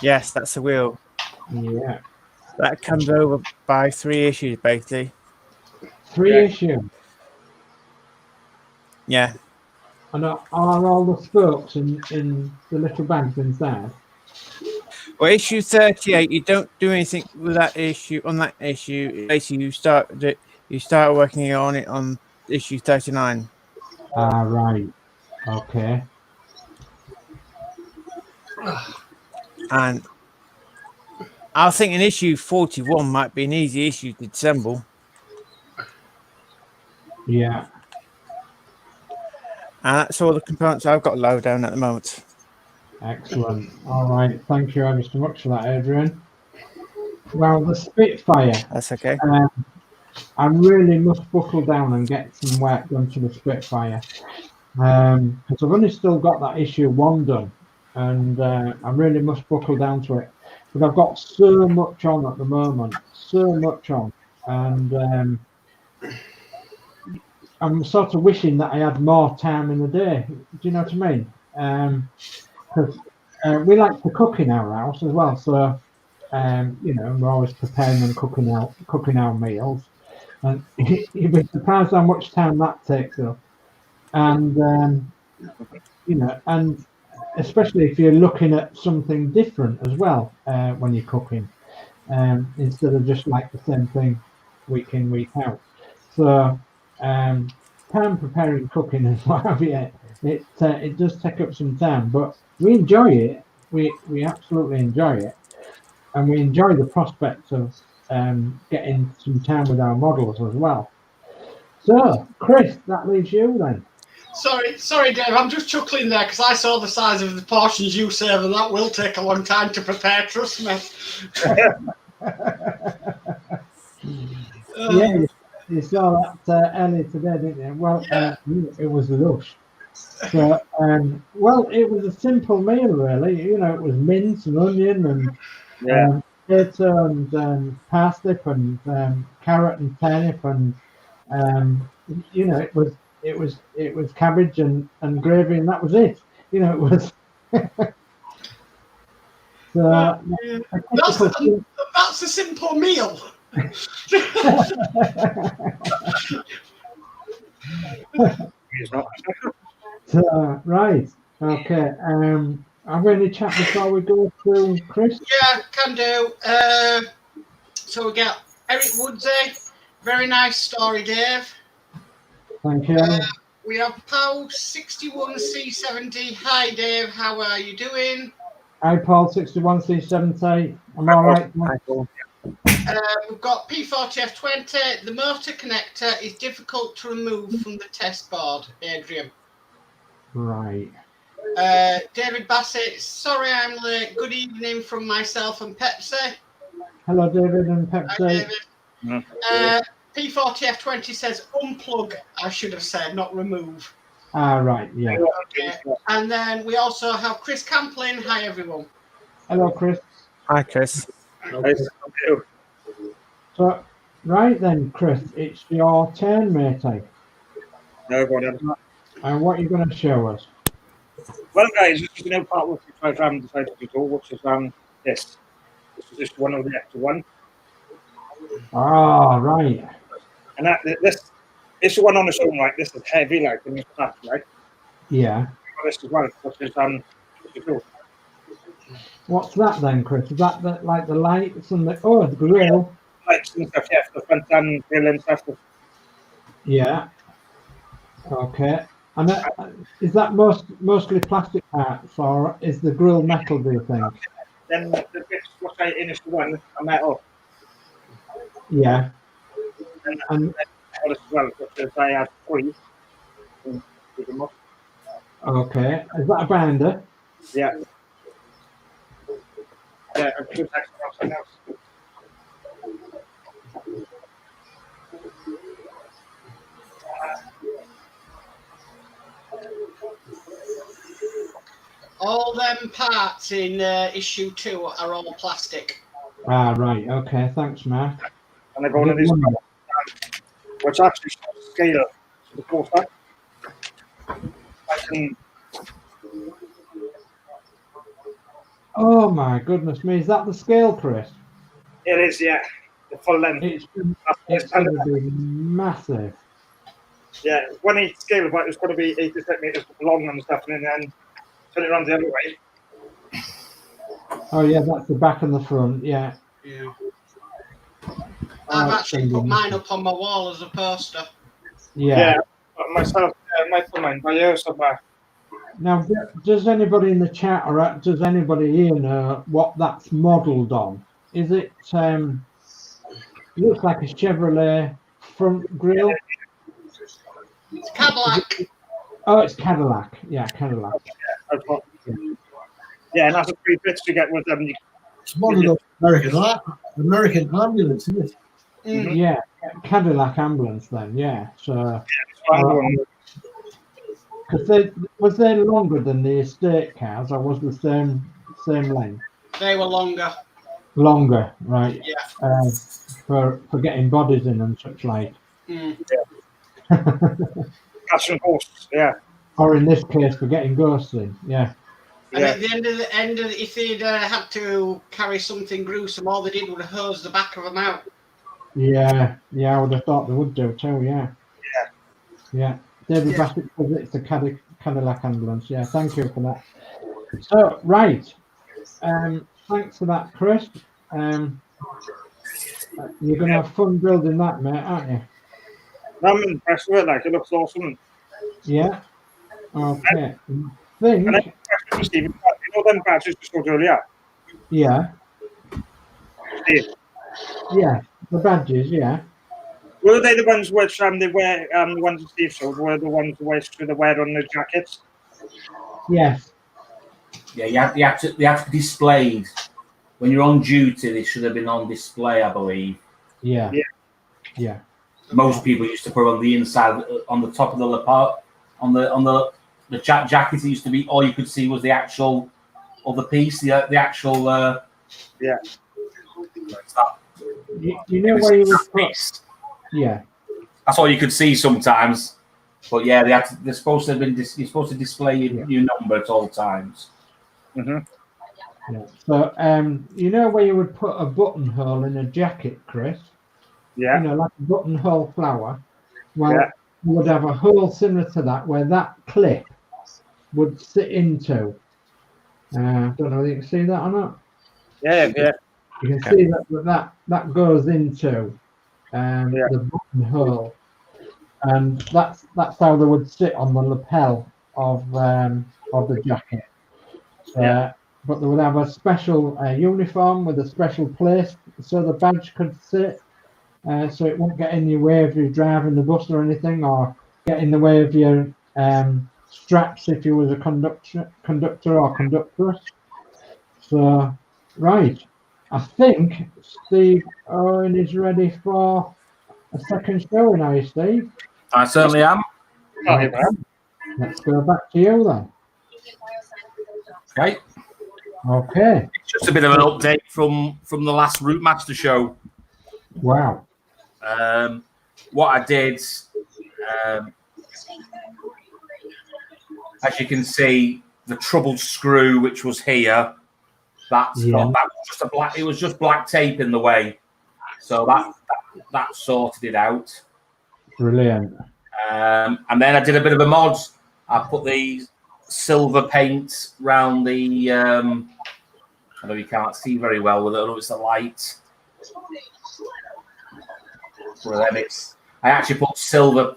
Speaker 2: Yes, that's the wheel.
Speaker 1: Yeah.
Speaker 2: That comes over by 3 issues, basically.
Speaker 1: 3 issues.
Speaker 2: Yeah.
Speaker 1: And are all the spokes in the little bags inside?
Speaker 2: Well, issue 38, you don't do anything with that issue. On that issue, basically, you start working on it on issue 39.
Speaker 1: Ah, right. Okay.
Speaker 2: And I think an issue 41 might be an easy issue to disassemble.
Speaker 1: Yeah.
Speaker 2: And that's all the components I've got low down at the moment.
Speaker 1: Excellent. All right. Thank you ever so much for that, Adrian. Well, the Spitfire.
Speaker 2: That's okay.
Speaker 1: I really must buckle down and get some work done to the Spitfire. Because I've only still got that issue 1 done. And I really must buckle down to it. But I've got so much on at the moment. So much on. And I'm sort of wishing that I had more time in the day. Do you know what I mean? Because we like to cook in our house as well. So, you know, we're always preparing and cooking our meals. And you'd be surprised how much time that takes up. And, you know, and especially if you're looking at something different as well when you're cooking, instead of just like the same thing week in, week out. So, time preparing cooking and what have you, it does take up some time, but we enjoy it. We absolutely enjoy it, and we enjoy the prospect of getting some time with our models as well. So, Chris, that leaves you then.
Speaker 3: Sorry, Dave. I'm just chuckling there because I saw the size of the portions you serve, and that will take a long time to prepare. Trust me.
Speaker 1: Yeah, you saw that earlier today, didn't you? Well,
Speaker 3: Yeah.
Speaker 1: it was lush. So, well, it was a simple meal, really. You know, it was mince and onion and potato and parsnip and carrot and turnip and you know, it was cabbage and gravy, and that was it. You know, it was. So,
Speaker 3: That's a simple meal.
Speaker 1: So, right. Okay. Have we any chat before we go through Chris?
Speaker 3: Yeah, can do. So we got Eric Woodsy. Very nice story, Dave.
Speaker 1: Thank you.
Speaker 3: We have Paul 61C70. Hi, Dave. How are you doing?
Speaker 1: Hi, Paul 61C70. I'm all right.
Speaker 3: We've got P40F20. The motor connector is difficult to remove from the test board, Adrian.
Speaker 1: Right.
Speaker 3: David Bassett, sorry I'm late. Good evening from myself and Pepsi.
Speaker 1: Hello, David and
Speaker 3: Hi,
Speaker 1: Pepsi.
Speaker 3: David. P40F20 says unplug, I should have said, not remove.
Speaker 1: Ah, right, yeah.
Speaker 3: Okay. And then we also have Chris Camplin. Hi, everyone.
Speaker 1: Hello, Chris.
Speaker 2: Hi, Chris.
Speaker 1: So, right then, Chris, it's your turn, matey.
Speaker 4: No, go on.
Speaker 1: And what are you going to show us?
Speaker 4: Well, guys, this is the new part which I've decided to do, which is this. This is just one of the extra one.
Speaker 1: Ah, right.
Speaker 4: And this is one on its own, like this is heavy, like in this part, right?
Speaker 1: Yeah.
Speaker 4: This as well, which is
Speaker 1: What's that then, Chris? Is that like the lights and the the grill?
Speaker 4: lights and stuff, yeah, the front and grill and stuff.
Speaker 1: Yeah. Okay. And is that mostly plastic parts, or is the grill metal, do you think?
Speaker 4: Then the bits what I initially one are metal.
Speaker 1: Yeah.
Speaker 4: And as well, which is I had 3.
Speaker 1: Okay. Is that a binder?
Speaker 4: Yeah. Yeah, and 2 extra something else.
Speaker 3: All them parts in issue 2 are all plastic.
Speaker 1: Ah, right. Okay. Thanks, Mark.
Speaker 4: And I go on this one, which actually shows scale to the coaster. I can.
Speaker 1: Oh my goodness me! Is that the scale, Chris?
Speaker 4: It is, yeah. The full length.
Speaker 1: It's going to be massive.
Speaker 4: Yeah, when I scale about, it's going to be 80 centimeters long and stuff, and then turn it around the other way.
Speaker 1: Oh yeah, that's the back and the front. Yeah.
Speaker 3: Yeah. I've actually put mine up on my wall as a poster.
Speaker 1: Yeah.
Speaker 4: Myself, my mine by here somewhere.
Speaker 1: Now, does anybody in the chat or does anybody here know what that's modelled on? Is it looks like a Chevrolet front grille?
Speaker 3: It's Cadillac.
Speaker 1: Oh, it's Cadillac. Yeah, Cadillac.
Speaker 4: Yeah, and that's a free bits to get with them.
Speaker 5: It's one of those American ambulance, isn't it?
Speaker 3: Mm.
Speaker 1: Yeah, Cadillac ambulance then. Yeah, so because was they longer than the estate cars, or was the same length?
Speaker 3: They were longer.
Speaker 1: Longer, right?
Speaker 3: Yeah.
Speaker 1: For getting bodies in and such like.
Speaker 3: Mm.
Speaker 4: Cash and horse, yeah.
Speaker 1: Or in this case, for getting ghosts in. Yeah.
Speaker 3: And at the end of if they'd had to carry something gruesome, all they did was hose the back of them out.
Speaker 1: Yeah, I would have thought they would do too. Yeah. Yeah. David Bassett says it's a Cadillac ambulance. Yeah, thank you for that. So, right. Thanks for that, Chris. You're going to have fun building that, mate, aren't you?
Speaker 4: I'm impressed with it. Like, it looks awesome.
Speaker 1: Yeah. Okay.
Speaker 4: And then, Steve, you know them badges just showed earlier?
Speaker 1: Yeah.
Speaker 4: Steve.
Speaker 1: Yeah. The badges. Yeah.
Speaker 4: Were they the ones which they wear? The ones that Steve showed were the ones which they wear on the jackets.
Speaker 1: Yes.
Speaker 6: Yeah, they have to be displayed. When you're on duty, they should have been on display, I believe.
Speaker 1: Yeah.
Speaker 4: Yeah.
Speaker 1: Yeah.
Speaker 6: Most people used to put on the inside, on the top of the lapel, on the jacket. It used to be all you could see was the actual other piece, the actual.
Speaker 4: Yeah.
Speaker 1: You know where you would put. Yeah.
Speaker 6: That's all you could see sometimes. But yeah, they're supposed to have been. You're supposed to display your number at all times.
Speaker 4: Mm-hmm.
Speaker 1: Yeah. So, you know where you would put a buttonhole in a jacket, Chris?
Speaker 4: Yeah.
Speaker 1: You know, like a buttonhole flower. Well, you would have a hole similar to that where that clip would sit into. Don't know if you can see that or not.
Speaker 4: Yeah.
Speaker 1: You can see that goes into the buttonhole, and that's how they would sit on the lapel of the jacket. But they would have a special uniform with a special place so the badge could sit, so it won't get in your way if you're driving the bus or anything, or get in the way of your straps if you was a conductor or conductress. So, right. I think Steve Owen is ready for a second showing, are you, Steve?
Speaker 6: I certainly am.
Speaker 1: Right. Let's go back to you then.
Speaker 6: Right.
Speaker 1: Okay.
Speaker 6: It's just a bit of an update from the last ROUTEMASTER show.
Speaker 1: Wow.
Speaker 6: What I did, as you can see, the troubled screw which was here, that was just a black. It was just black tape in the way, so that sorted it out.
Speaker 1: Brilliant.
Speaker 6: And then I did a bit of a mod. I put the silver paint round the. I know you can't see very well with it. I know it's the light. I actually put silver.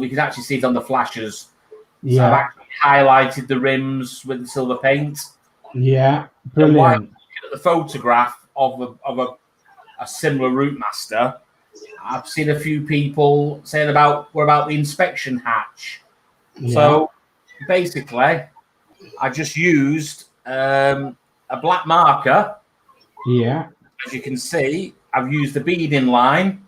Speaker 6: You can actually see it on the flashes.
Speaker 1: Yeah.
Speaker 6: So I've actually highlighted the rims with the silver paint.
Speaker 1: Yeah. Brilliant.
Speaker 6: While looking at the photograph of a similar ROUTEMASTER, I've seen a few people saying about the inspection hatch. Yeah. So basically, I just used a black marker.
Speaker 1: Yeah.
Speaker 6: As you can see, I've used the beading line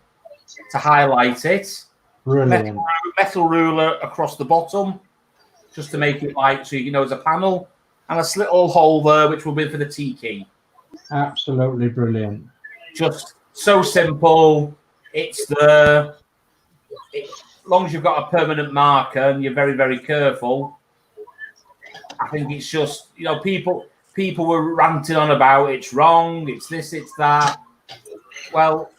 Speaker 6: to highlight it.
Speaker 1: Brilliant.
Speaker 6: Metal ruler across the bottom, just to make it light, so you know there's a panel, and a little hole there, which will be for the T key.
Speaker 1: Absolutely brilliant.
Speaker 6: Just so simple. It's as long as you've got a permanent marker and you're very, very careful. I think it's just, people were ranting on about it's wrong, it's this, it's that. Well,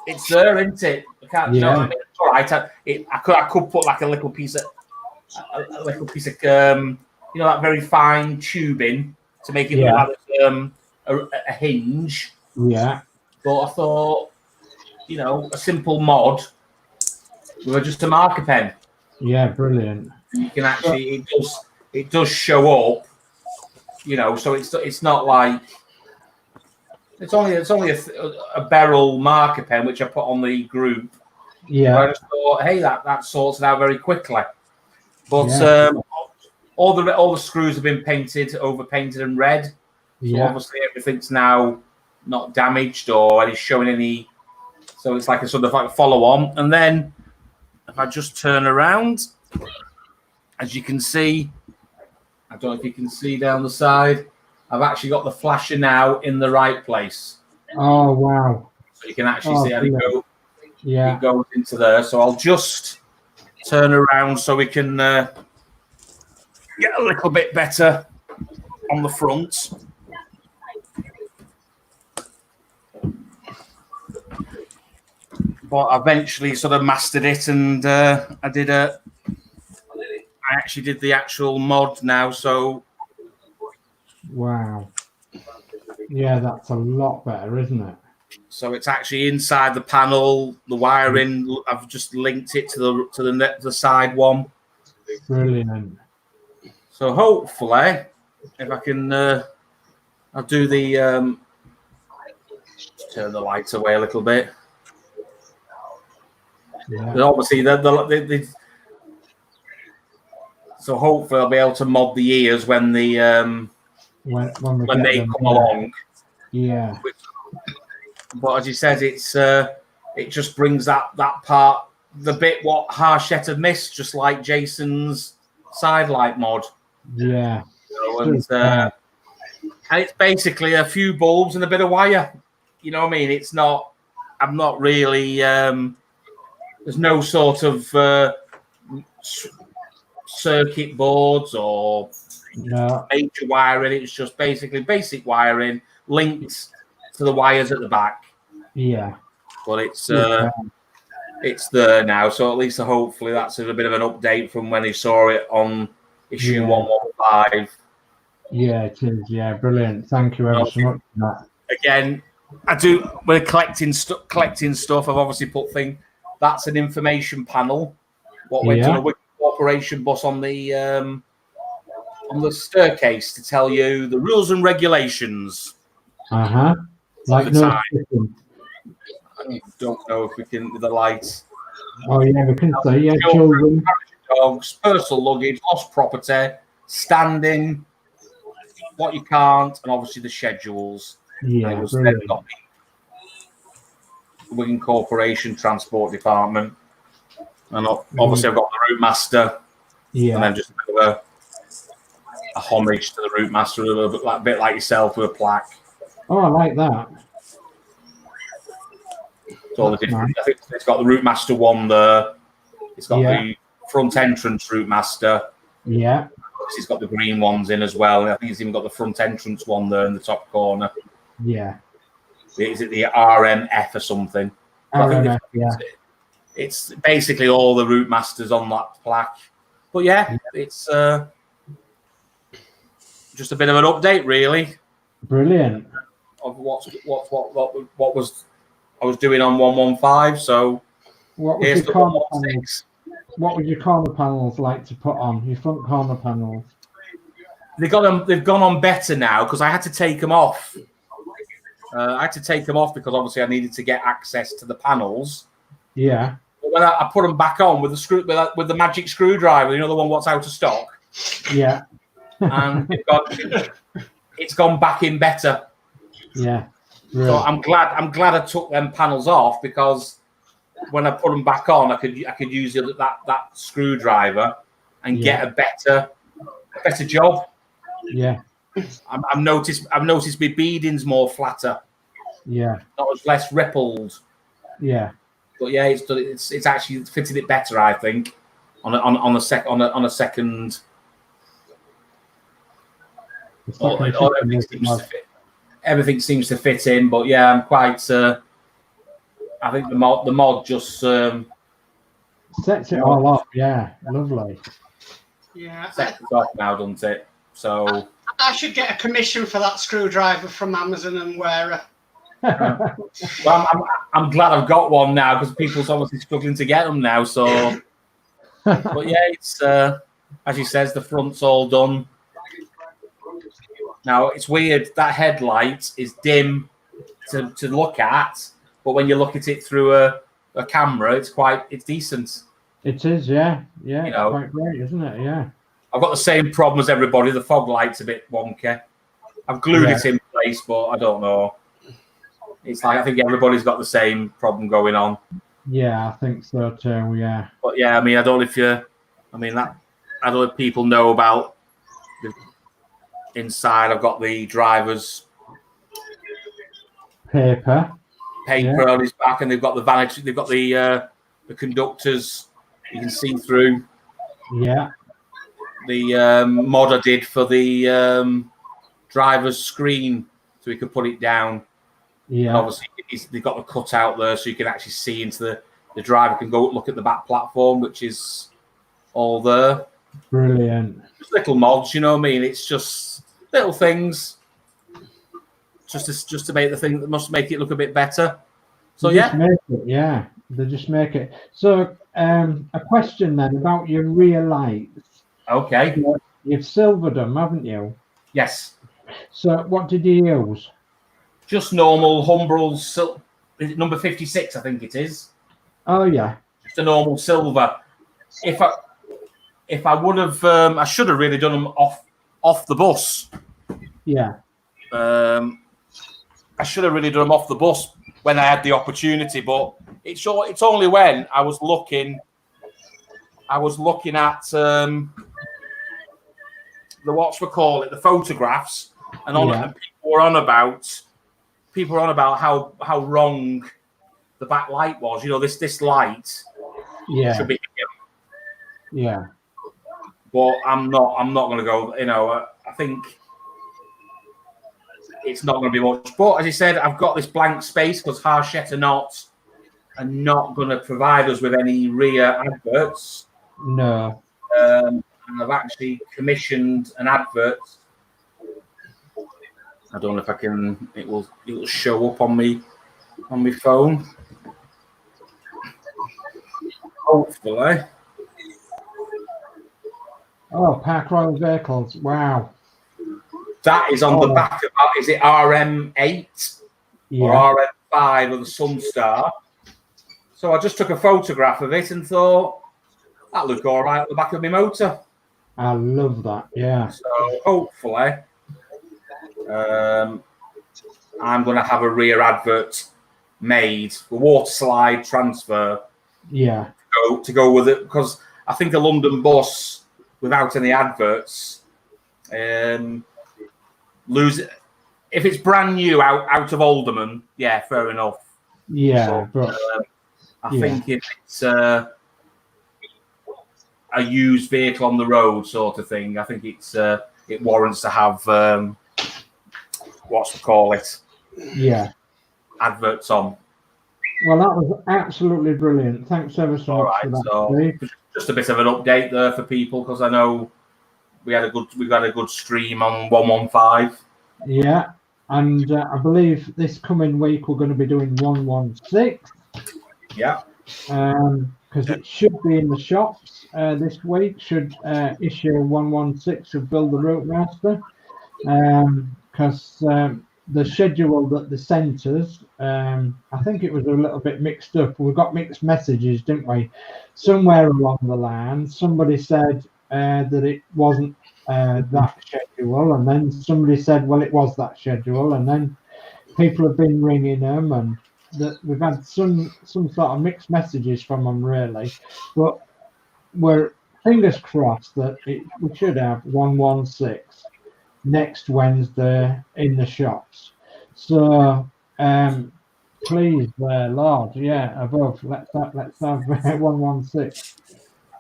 Speaker 6: it's there, isn't it? I can't.
Speaker 1: Yeah.
Speaker 6: I mean, it's all right. I could put like a little piece of that very fine tubing to make it look like a hinge.
Speaker 1: Yeah.
Speaker 6: But I thought, a simple mod with just a marker pen.
Speaker 1: Yeah, brilliant.
Speaker 6: You can actually, it does show up, you know. So it's not like it's only a Beryl marker pen which I put on the group.
Speaker 1: Yeah.
Speaker 6: I just thought, hey, that sorts it out very quickly. But all the screws have been over painted and red. So obviously everything's now not damaged or any showing any. So it's like a sort of like follow on. And then if I just turn around, as you can see, I don't know if you can see down the side, I've actually got the flasher now in the right place.
Speaker 1: Oh, wow.
Speaker 6: So you can actually see how it goes.
Speaker 1: Yeah.
Speaker 6: It goes into there. So I'll just turn around so we can get a little bit better on the front. But I eventually sort of mastered it, and I actually did the actual mod now. So
Speaker 1: wow, yeah, that's a lot better, isn't it?
Speaker 6: So it's actually inside the panel. The wiring, I've just linked it to the side one.
Speaker 1: Brilliant.
Speaker 6: So hopefully, if I can, I'll do the turn the lights away a little bit.
Speaker 1: Yeah.
Speaker 6: But obviously, so hopefully I'll be able to mod the ears when the when they come along.
Speaker 1: Yeah.
Speaker 6: But as you said, it just brings that part, the bit what Harshette had missed, just like Jason's sidelight mod.
Speaker 1: Yeah.
Speaker 6: And it's basically a few bulbs and a bit of wire. You know what I mean? It's not. I'm not really. There's no sort of circuit boards or major wiring. It's just basically basic wiring linked to the wires at the back.
Speaker 1: Yeah.
Speaker 6: But it's there now, so at least hopefully that's a bit of an update from when he saw it on issue 115.
Speaker 1: Yeah, it is. Yeah, brilliant. Thank you ever so much for that.
Speaker 6: Again, we're collecting stuff. I've obviously put that's an information panel. What went on a Wigan Corporation bus on the staircase to tell you the rules and regulations.
Speaker 1: Like
Speaker 6: the time. I don't know if we can with the lights.
Speaker 1: Oh yeah, we can see. Yeah, children,
Speaker 6: dogs, personal luggage, lost property, standing, what you can't, and obviously the schedules.
Speaker 1: Yeah,
Speaker 6: the Wigan Corporation Transport Department, and obviously I've got the ROUTEMASTER.
Speaker 1: Yeah,
Speaker 6: and then just a bit of a homage to the ROUTEMASTER, a bit like yourself with a plaque.
Speaker 1: Oh, I like that.
Speaker 6: So the different, I think it's got the ROUTEMASTER one there. It's got the front entrance ROUTEMASTER.
Speaker 1: Yeah.
Speaker 6: It's got the green ones in as well. And I think it's even got the front entrance one there in the top corner.
Speaker 1: Yeah.
Speaker 6: Is it the RMF or something?
Speaker 1: RMF,
Speaker 6: It's basically all the ROUTEMASTERs on that plaque. But yeah, it's just a bit of an update, really.
Speaker 1: Brilliant.
Speaker 6: Of what was I was doing on 115. So
Speaker 1: what was your corner panels? What would your corner panels like to put on your front corner panels?
Speaker 6: They've gone on better now because I had to take them off. I had to take them off because obviously I needed to get access to the panels.
Speaker 1: Yeah.
Speaker 6: But when I put them back on with the magic screwdriver, you know, the one what's out of stock.
Speaker 1: Yeah.
Speaker 6: And it's gone back in better.
Speaker 1: Yeah.
Speaker 6: Really. So I'm glad I took them panels off because when I put them back on, I could use that screwdriver and get a better job.
Speaker 1: Yeah.
Speaker 6: I've noticed my beading's more flatter.
Speaker 1: Yeah.
Speaker 6: Not as less rippled.
Speaker 1: Yeah.
Speaker 6: But yeah, it's actually fitted it better, I think, on a second. Everything seems to fit in, but yeah, I'm quite. I think the mod just
Speaker 1: sets it all up. Yeah, lovely.
Speaker 3: Yeah,
Speaker 6: sets it off now, doesn't it? So
Speaker 3: I should get a commission for that screwdriver from Amazon and wear
Speaker 6: well, I'm glad I've got one now because people's obviously struggling to get them now. So, but yeah, as he says, the front's all done. Now, it's weird, that headlight is dim to look at, but when you look at it through a camera, it's decent.
Speaker 1: It is, yeah. Yeah,
Speaker 6: You
Speaker 1: it's
Speaker 6: know.
Speaker 1: quite great, isn't it? Yeah.
Speaker 6: I've got the same problem as everybody. The fog light's a bit wonky. I've glued it in place, but I don't know. It's like I think everybody's got the same problem going on.
Speaker 1: Yeah, I think so too. Yeah.
Speaker 6: But yeah, I mean, I don't know if people know about the inside. I've got the driver's
Speaker 1: Paper
Speaker 6: on his back, and they've got the vanity. They've got the conductors. You can see through.
Speaker 1: Yeah.
Speaker 6: The mod I did for the driver's screen, so we could put it down.
Speaker 1: Yeah.
Speaker 6: And obviously, they've got the cutout there, so you can actually see into the driver can go look at the back platform, which is all there.
Speaker 1: Brilliant.
Speaker 6: Just little mods, you know what I mean? It's just little things, just to make the thing that must make it look a bit better. So
Speaker 1: They just make it, yeah, they just make it. So, a question then about your rear lights.
Speaker 6: Okay.
Speaker 1: You've silvered them, haven't you?
Speaker 6: Yes.
Speaker 1: So, what did you use?
Speaker 6: Just normal Humbrol's. Is it number 56? I think it is.
Speaker 1: Oh yeah.
Speaker 6: Just a normal silver. If I would have, I should have really done them off the bus.
Speaker 1: Yeah.
Speaker 6: I should have really done them off the bus when I had the opportunity, but it's only when I was looking at the the photographs, and and people were on about how wrong the back light was. You know, this light should be here.
Speaker 1: Yeah.
Speaker 6: But I'm not going to go. You know, I think it's not going to be much. But as I said, I've got this blank space because Harshett are not going to provide us with any rear adverts.
Speaker 1: No.
Speaker 6: And I've actually commissioned an advert. I don't know if I can. It will show up on my phone. Hopefully.
Speaker 1: Oh, Park Royal Vehicles. Wow.
Speaker 6: That is on the back of, is it RM8 or RM5 of the Sunstar? So I just took a photograph of it and thought, that looked all right at the back of my motor.
Speaker 1: I love that, yeah.
Speaker 6: So hopefully I'm going to have a rear advert made for water slide transfer.
Speaker 1: Yeah.
Speaker 6: To go with it, because I think a London bus without any adverts lose it. If it's brand new out of Alderman, yeah, fair enough.
Speaker 1: Yeah,
Speaker 6: but I think if it's a used vehicle on the road sort of thing, I think it warrants to have adverts on.
Speaker 1: Well, that was absolutely brilliant. Thanks ever so much for that.
Speaker 6: So just a bit of an update there for people, because I know we've had a good stream on 115.
Speaker 1: Yeah, and I believe this coming week we're going to be doing 116.
Speaker 6: Yeah.
Speaker 1: Because it should be in the shops this week. Should issue 116 of Build the Routemaster. Because the schedule that the centres, I think it was a little bit mixed up. We got mixed messages, didn't we? Somewhere along the line, somebody said that it wasn't that schedule, and then somebody said, well, it was that schedule, and then people have been ringing them, and we've had some sort of mixed messages from them, really. But we're fingers crossed that we should have 116 next Wednesday in the shops. So please, Lord, above, let's have 116.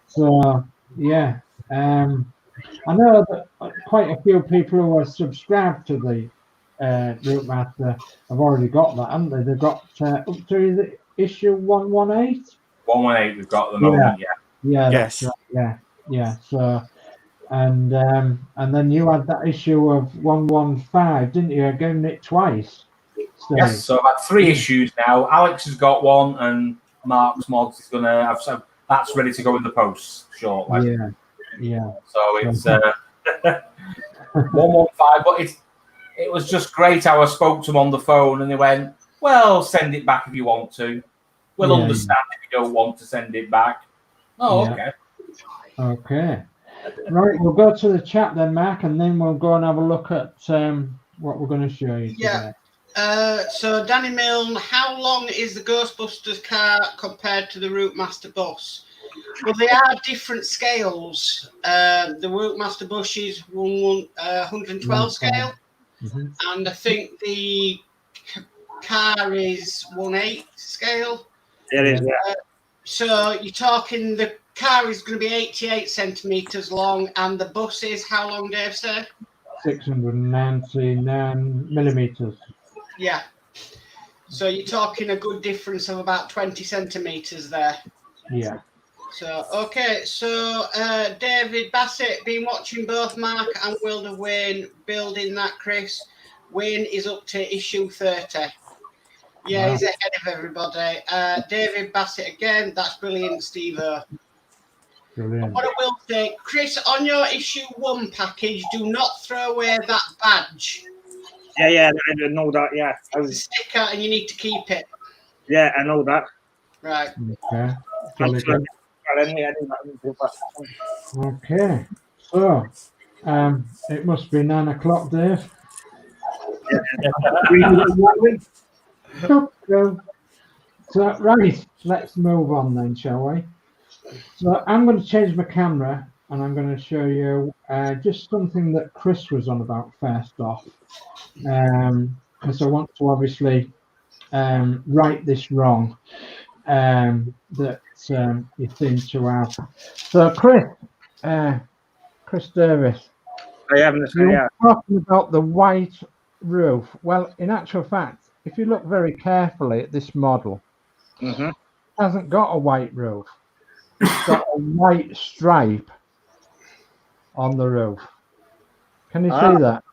Speaker 1: So yeah, I know that quite a few people who are subscribed to the Routemaster have already got that, haven't they? They've got up to issue 118.
Speaker 6: 118 we've got at the moment,
Speaker 1: yeah.
Speaker 2: Yes.
Speaker 1: That's right, yeah. So. And then you had that issue of 115, didn't you? Getting it twice. So,
Speaker 6: yes, so I've had 3 issues now. Alex has got one, and Mark's Mods is going to have some. That's ready to go in the post shortly.
Speaker 1: Yeah.
Speaker 6: So it's 115, but it was just great how I spoke to them on the phone, and they went, "Well, send it back if you want to. We'll understand if you don't want to send it back." Oh, okay.
Speaker 1: Okay. Right, we'll go to the chat then, Mark, and then we'll go and have a look at what we're going to show you today.
Speaker 3: So Danny Milne, how long is the Ghostbusters car compared to the ROUTEMASTER bus? Well, they are different scales. The ROUTEMASTER bus is 112 scale, and I think the car is 1/8 scale.
Speaker 4: It is, yeah.
Speaker 3: So you're talking the car is going to be 88 centimeters long, and the bus is how long, Dave? Say
Speaker 1: 699 millimeters.
Speaker 3: Yeah. So you're talking a good difference of about 20 centimeters there.
Speaker 1: Yeah.
Speaker 3: So, okay. So, David Bassett, been watching both Mark and Wilder Wayne building that, Chris. Wayne is up to issue 30. Yeah, he's ahead of everybody. David Bassett again. That's brilliant, Steve.
Speaker 1: Brilliant.
Speaker 3: What I will say, Chris, on your issue 1 package, do not throw away that badge.
Speaker 4: Yeah, I know that, yeah.
Speaker 3: It's a sticker and you need to keep it.
Speaker 4: Yeah, I know that.
Speaker 3: Right.
Speaker 1: Okay. Okay. So, it must be 9 o'clock, Dave. So, right, let's move on then, shall we? So, I'm going to change my camera and I'm going to show you just something that Chris was on about first off. Because I want to obviously right this wrong that you seem to have. So, Chris Davis, you're talking about the white roof. Well, in actual fact, if you look very carefully at this model, it hasn't got a white roof. It's got a white stripe on the roof. Can you see that?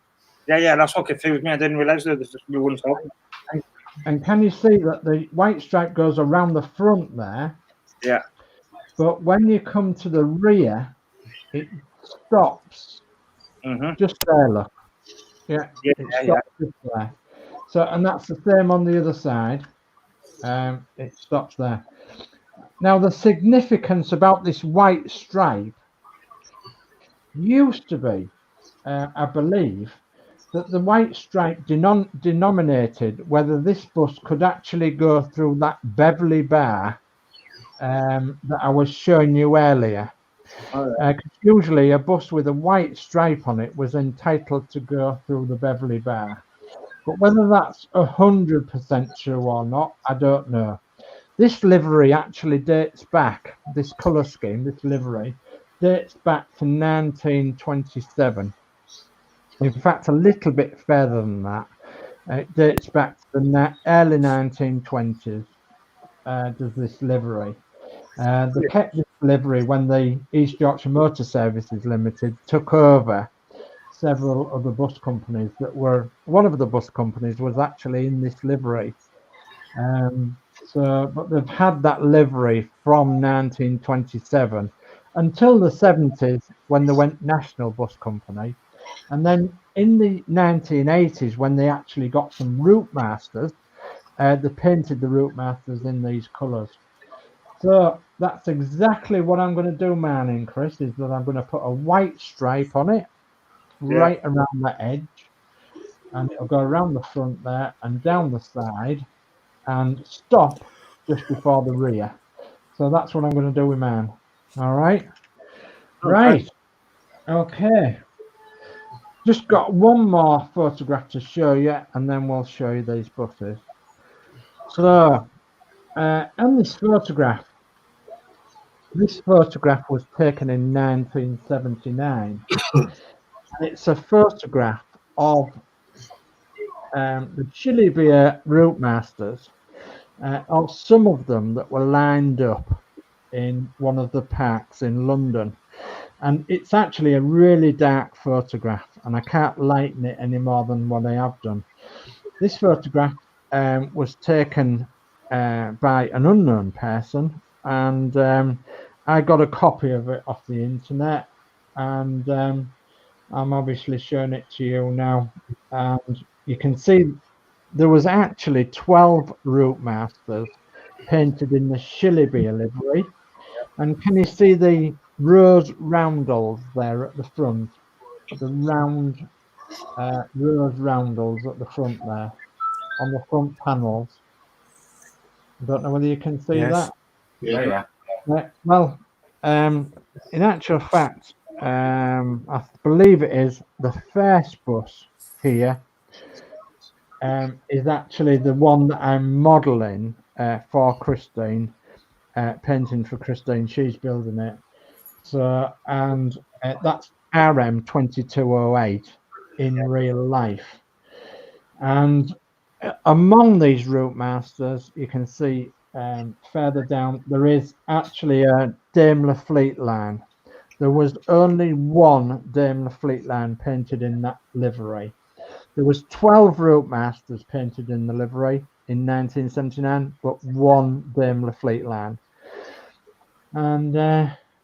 Speaker 4: Yeah, that's what confused me. I didn't realize that this was blue and top.
Speaker 1: And can you see that the white stripe goes around the front there?
Speaker 4: Yeah.
Speaker 1: But when you come to the rear, it stops just there, look. Yeah, it stops just there. So, and that's the same on the other side. It stops there. Now, the significance about this white stripe used to be, I believe, that the white stripe denominated whether this bus could actually go through that Beverly bar that I was showing you earlier. Usually a bus with a white stripe on it was entitled to go through the Beverly bar. But whether that's 100% true or not, I don't know. This livery actually dates back, this colour scheme, this livery, dates back to 1927. In fact, a little bit further than that. It dates back to the early 1920s, does this livery. They kept this livery when the East Yorkshire Motor Services Limited took over several other bus companies that were, one of the bus companies was actually in this livery. But they've had that livery from 1927 until the 70s when they went National Bus Company. And then in the 1980s, when they actually got some ROUTEMASTERs, they painted the ROUTEMASTERs in these colours. So that's exactly what I'm going to do, man, and Chris, is that I'm going to put a white stripe on it, right around the edge, and it'll go around the front there and down the side and stop just before the rear. So that's what I'm going to do with man. All right. Right. Okay. Just got one more photograph to show you, and then we'll show you these buses. So, and this photograph was taken in 1979. It's a photograph of the Chili Beer ROUTEMASTERs, of some of them that were lined up in one of the parks in London. And it's actually a really dark photograph, and I can't lighten it any more than what I have done. This photograph was taken by an unknown person, and I got a copy of it off the internet, and I'm obviously showing it to you now, and you can see there was actually 12 ROUTEMASTERs painted in the Shilliby livery. And can you see the rose roundels there at the front? The round rose roundels at the front there on the front panels. I don't know whether you can see that.
Speaker 6: Yeah.
Speaker 1: Well, in actual fact, I believe it is the first bus here is actually the one that I'm modelling for Christine, painting for Christine. She's building it. So, and that's RM2208 in real life. And among these ROUTEMASTERs, you can see further down, there is actually a Daimler Fleet line. There was only one Daimler Fleet line painted in that livery. There was 12 ROUTEMASTERs painted in the livery in 1979, but one Daimler Fleet line. And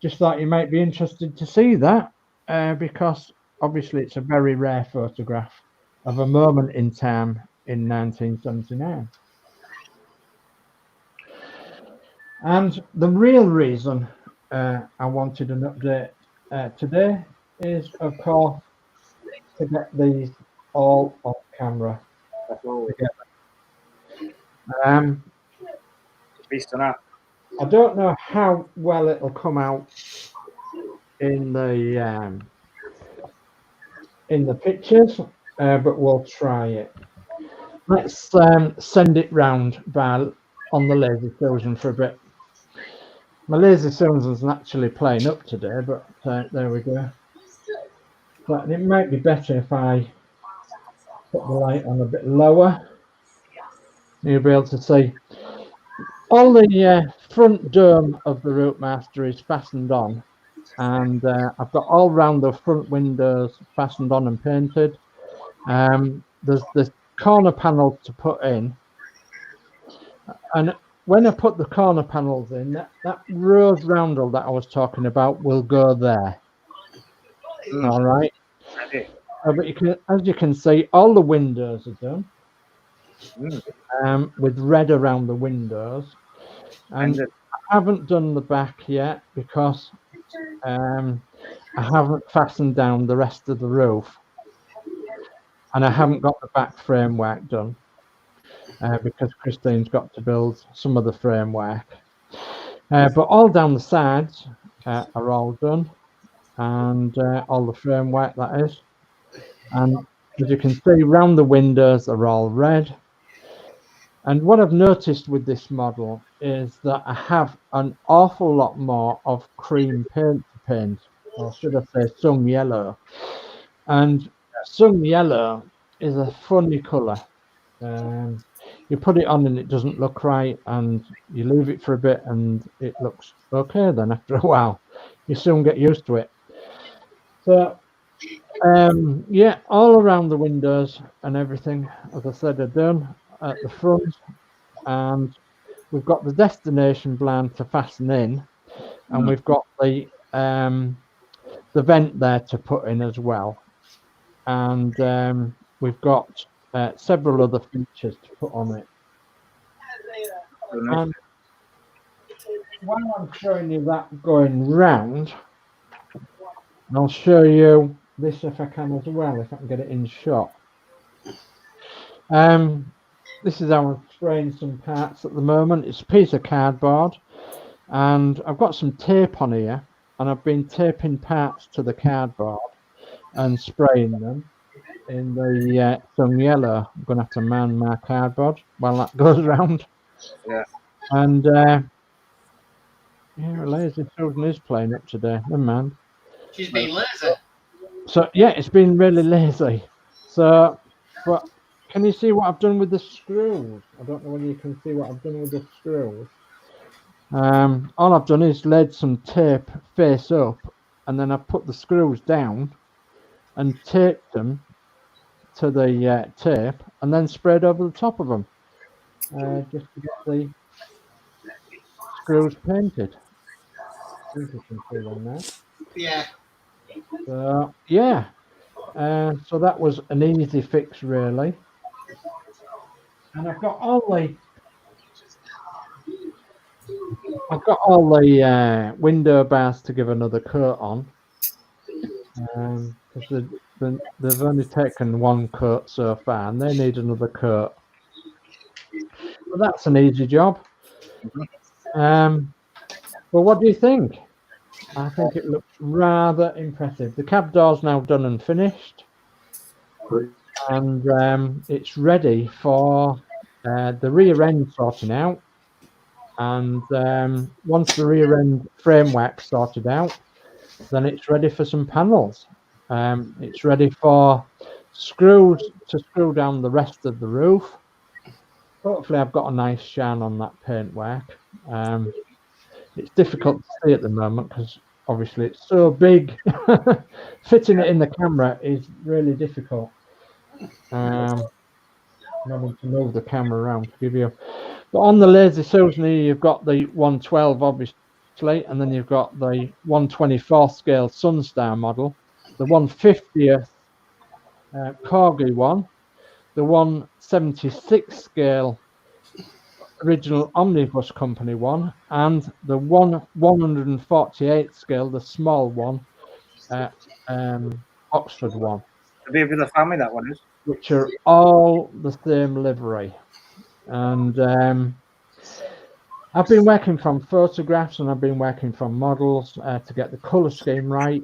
Speaker 1: just thought you might be interested to see that because obviously it's a very rare photograph of a moment in time in 1979. And the real reason I wanted an update today is, of course, to get these all off camera together. I don't know how well it'll come out in the pictures, but we'll try it. Let's send it round on the Lazy Susan for a bit. My Lazy Susan's actually playing up today, but there we go. But it might be better if I put the light on a bit lower. You'll be able to see. All the front dome of the ROUTEMASTER is fastened on, and I've got all round the front windows fastened on and painted. There's the corner panels to put in, and when I put the corner panels in, that rose roundel that I was talking about will go there. All right. But as you can see, all the windows are done with red around the windows, and I haven't done the back yet because I haven't fastened down the rest of the roof, and I haven't got the back framework done because Christine's got to build some of the framework. But all down the sides are all done, and all the framework, that is. And as you can see, round the windows are all red. And what I've noticed with this model is that I have an awful lot more of cream paint to paint, or should I say sun yellow. And sun yellow is a funny colour. You put it on and it doesn't look right, and you leave it for a bit and it looks okay then after a while. You soon get used to it. So yeah, all around the windows and everything, as I said, are done at the front, and we've got the destination blind to fasten in, and we've got the vent there to put in as well, and we've got several other features to put on it. And while I'm showing you that going round, I'll show you this if I can as well, if I can get it in shot. This is how I'm spraying some parts at the moment. It's a piece of cardboard, and I've got some tape on here, and I've been taping parts to the cardboard and spraying them in the sun yellow. I'm going to have to man my cardboard while that goes around.
Speaker 4: Yeah.
Speaker 1: And yeah, Lazy Susan is playing up today. Never mind.
Speaker 3: She's been lazy.
Speaker 1: So yeah, it's been really lazy. So, but can you see what I've done with the screws? I don't know whether you can see what I've done with the screws. All I've done is laid some tape face up, and then I've put the screws down and taped them to the tape, and then sprayed over the top of them just to get the screws painted. I think you can see them there.
Speaker 3: Yeah.
Speaker 1: So yeah, so that was an easy fix really. And I've got all the window bars to give another coat on, because they've only taken one coat so far, and they need another coat. But that's an easy job. Well, what do you think? I think it looks rather impressive. The cab door's now done and finished, and it's ready for the rear end sorting out. And once the rear end framework's sorted out, then it's ready for some panels. It's ready for screws to screw down the rest of the roof. Hopefully I've got a nice shine on that paintwork. It's difficult to see at the moment because obviously it's so big. Fitting it in the camera is really difficult. Having to move the camera around to give you. But on the lazy Susan here, you've got the 112 obviously, and then you've got the 124 scale Sunstar model, the 150th Corgi one, the 176 scale original Omnibus Company one, and the 148 scale, the small one, Oxford one.
Speaker 4: The baby of the family, that one is.
Speaker 1: Which are all the same livery. And I've been working from photographs and I've been working from models to get the colour scheme right.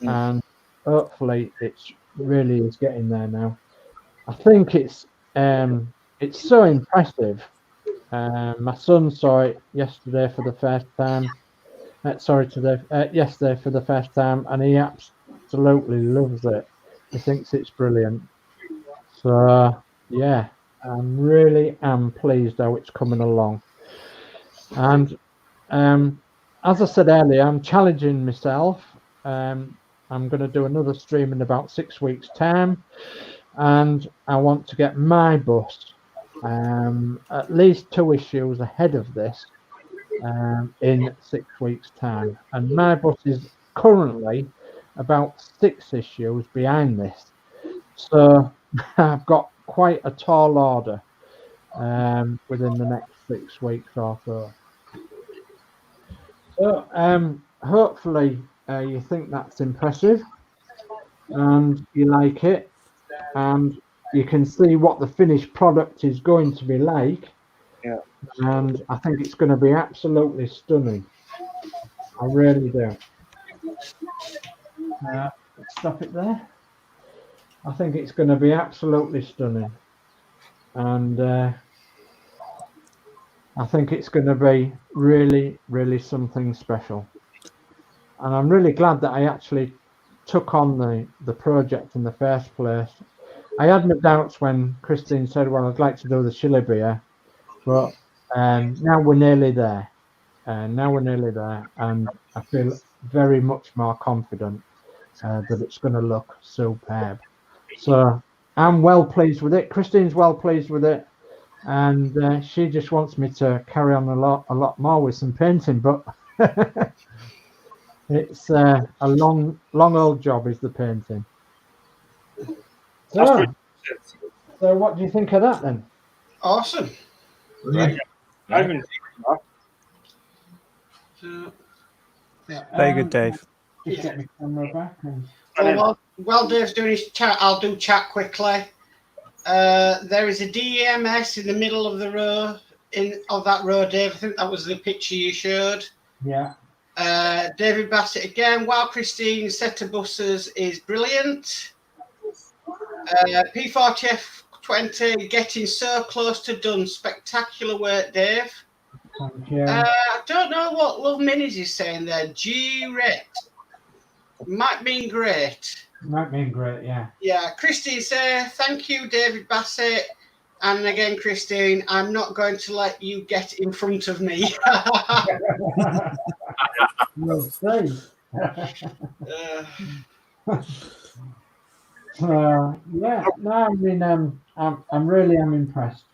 Speaker 1: And hopefully it's really is getting there now. I think it's so impressive. My son saw it yesterday for the first time. Yesterday for the first time, and he absolutely loves it. He thinks it's brilliant. So yeah, I really am pleased how it's coming along. And as I said earlier, I'm challenging myself. I'm going to do another stream in about 6 weeks' time, and I want to get my bus at least 2 issues ahead of this in 6 weeks' time. And my bus is currently about 6 issues behind this. So I've got quite a tall order within the next 6 weeks or so. So hopefully you think that's impressive and you like it, and you can see what the finished product is going to be like.
Speaker 4: Yeah.
Speaker 1: And I think it's going to be absolutely stunning. I really do. Stop it there. I think it's going to be absolutely stunning. And I think it's going to be really, really something special. And I'm really glad that I actually took on the project in the first place. I had my doubts when Christine said, well, I'd like to do the chili beer, but now we're nearly there. And I feel very much more confident that it's going to look superb. So I'm well pleased with it. Christine's well pleased with it, and she just wants me to carry on a lot more with some painting. But it's a long old job, is the painting. So what do you think of that then?
Speaker 3: Awesome.
Speaker 4: Right. I haven't seen
Speaker 3: So, yeah.
Speaker 2: Very good, Dave.
Speaker 1: Just get my camera back.
Speaker 3: While Dave's doing his chat, I'll do chat quickly. There is a DEMS in the middle of the row of that row, Dave. I think that was the picture you showed.
Speaker 1: Yeah.
Speaker 3: David Bassett again. Wow, Christine, set of buses is brilliant. P40F20 getting so close to done. Spectacular work, Dave.
Speaker 1: Thank you.
Speaker 3: I don't know what Love Minis is saying there. G-Ret. Might mean great.
Speaker 1: Might mean great, yeah.
Speaker 3: Yeah, Christine says, thank you, David Bassett. And again, Christine, I'm not going to let you get in front of me.
Speaker 1: We'll see. Yeah, no, I mean, I'm really impressed.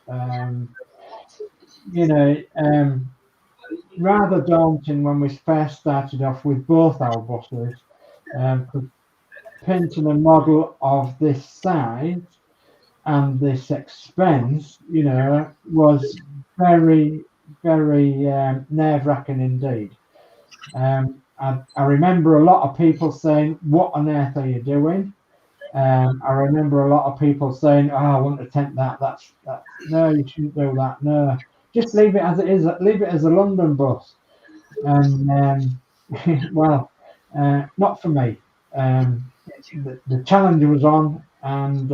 Speaker 1: Rather daunting when we first started off with both our buses. 'cause painting a model of this size and this expense, was very, very nerve-wracking indeed. I remember a lot of people saying, "What on earth are you doing?" I remember a lot of people saying, "Oh, I want to attempt that. That's no, you shouldn't do that. No, just leave it as it is. Leave it as a London bus." And well, not for me. The challenge was on, and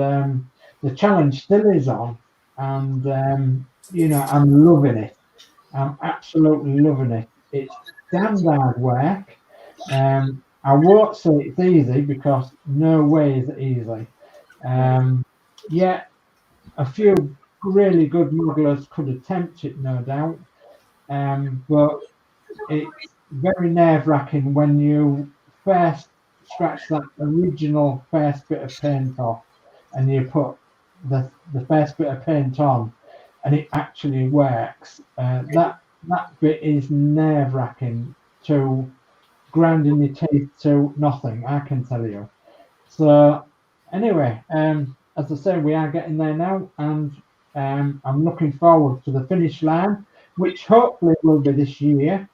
Speaker 1: the challenge still is on, and I'm loving it. I'm absolutely loving it. It's damn hard work. I won't say it's easy because no way is it easy. Yeah, a few really good modelers could attempt it, no doubt. But it's very nerve-wracking when you first scratch that original first bit of paint off and you put the first bit of paint on and it actually works. That bit is nerve-wracking to grinding your teeth to nothing, I can tell you. So anyway, as I say, we are getting there now, and I'm looking forward to the finish line, which hopefully will be this year.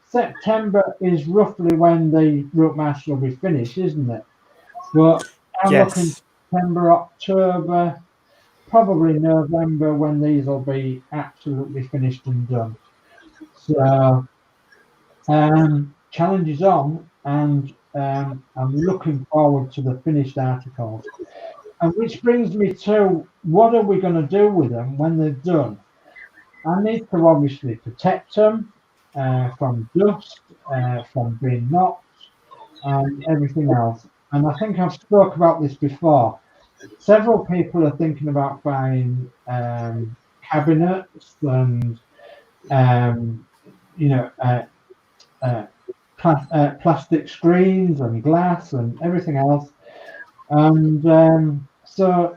Speaker 1: September is roughly when the ROUTEMASTER will be finished, isn't it? But I'm looking September, October, probably November when these will be absolutely finished and done. So challenge is on, and I'm looking forward to the finished articles. And which brings me to, what are we going to do with them when they're done? I need to obviously protect them from dust, from being knocked, and everything else. And I think I've spoke about this before. Several people are thinking about buying cabinets and plastic screens and glass and everything else. And so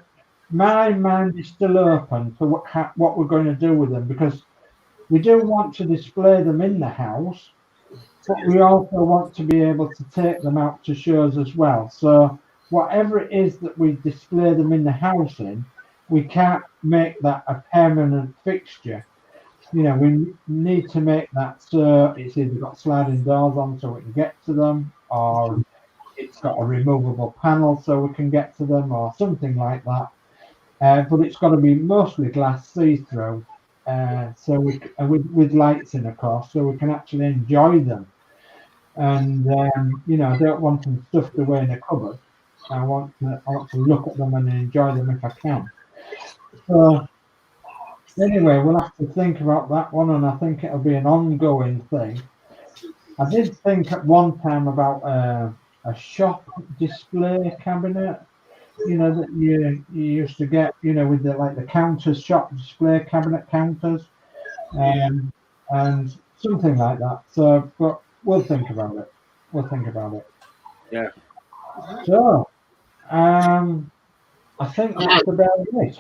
Speaker 1: my mind is still open to what we're going to do with them, because we do want to display them in the house, but we also want to be able to take them out to shows as well. So whatever it is that we display them in the house in, we can't make that a permanent fixture. We need to make that so it's either got sliding doors on so we can get to them, or it's got a removable panel so we can get to them, or something like that. But it's got to be mostly glass see-through, so with lights in, of course, so we can actually enjoy them. And I don't want them stuffed away in a cupboard. I want to look at them and enjoy them if I can. So anyway, we'll have to think about that one, and I think it'll be an ongoing thing. I did think at one time about a shop display cabinet, that you used to get, with the counters, shop display cabinet counters, and something like that. So, but we'll think about it.
Speaker 4: Yeah.
Speaker 1: So, I think that's about it.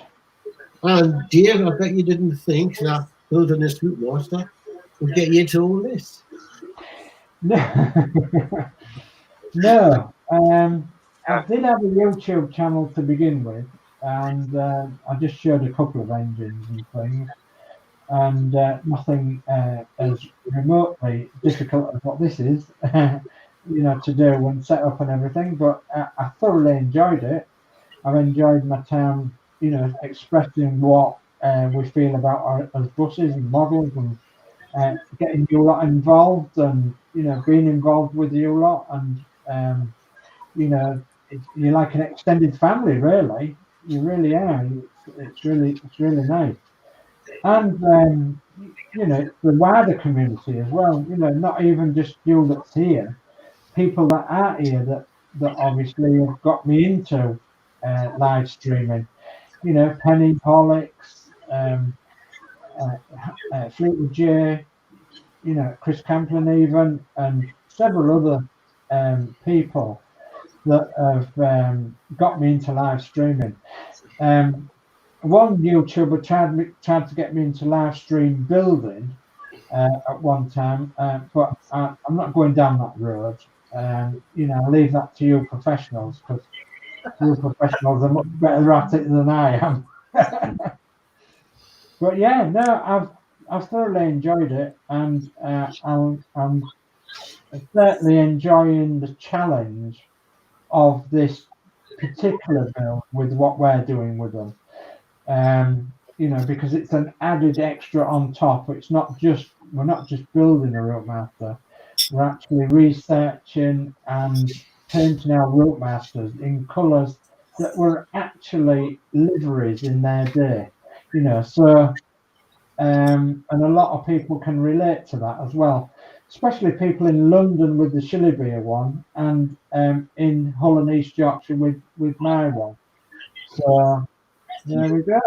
Speaker 5: And Dave, I bet you didn't think that building this ROUTEMASTER would get you into all this.
Speaker 1: No. I did have a YouTube channel to begin with, and I just showed a couple of engines and things, and nothing as remotely difficult as what this is, to do and set up and everything. But I thoroughly enjoyed it. I've enjoyed my time, expressing what we feel about as buses and models, and getting you lot involved, and being involved with you lot, and you're like an extended family, really. You really are. It's really nice. And the wider community as well. Not even just you that's here, people that are here that obviously have got me into live streaming. Penny, Horlicks, Fleetwood J, Chris Camplin even, and several other people that have got me into live streaming. One YouTuber tried to get me into live stream building at one time, but I'm not going down that road. you know, I leave that to you professionals, because you professionals are much better at it than I am. But yeah, no, I've thoroughly enjoyed it, and I'm certainly enjoying the challenge of this particular build with what we're doing with them. You know, because it's an added extra on top. We're not just building a ROUTEMASTER. We're actually researching and painting our ROUTEMASTERs in colours that were actually liveries in their day. You know, so and a lot of people can relate to that as well, especially people in London with the Shillybere one, and in Hull and East Yorkshire with my one. So there we go.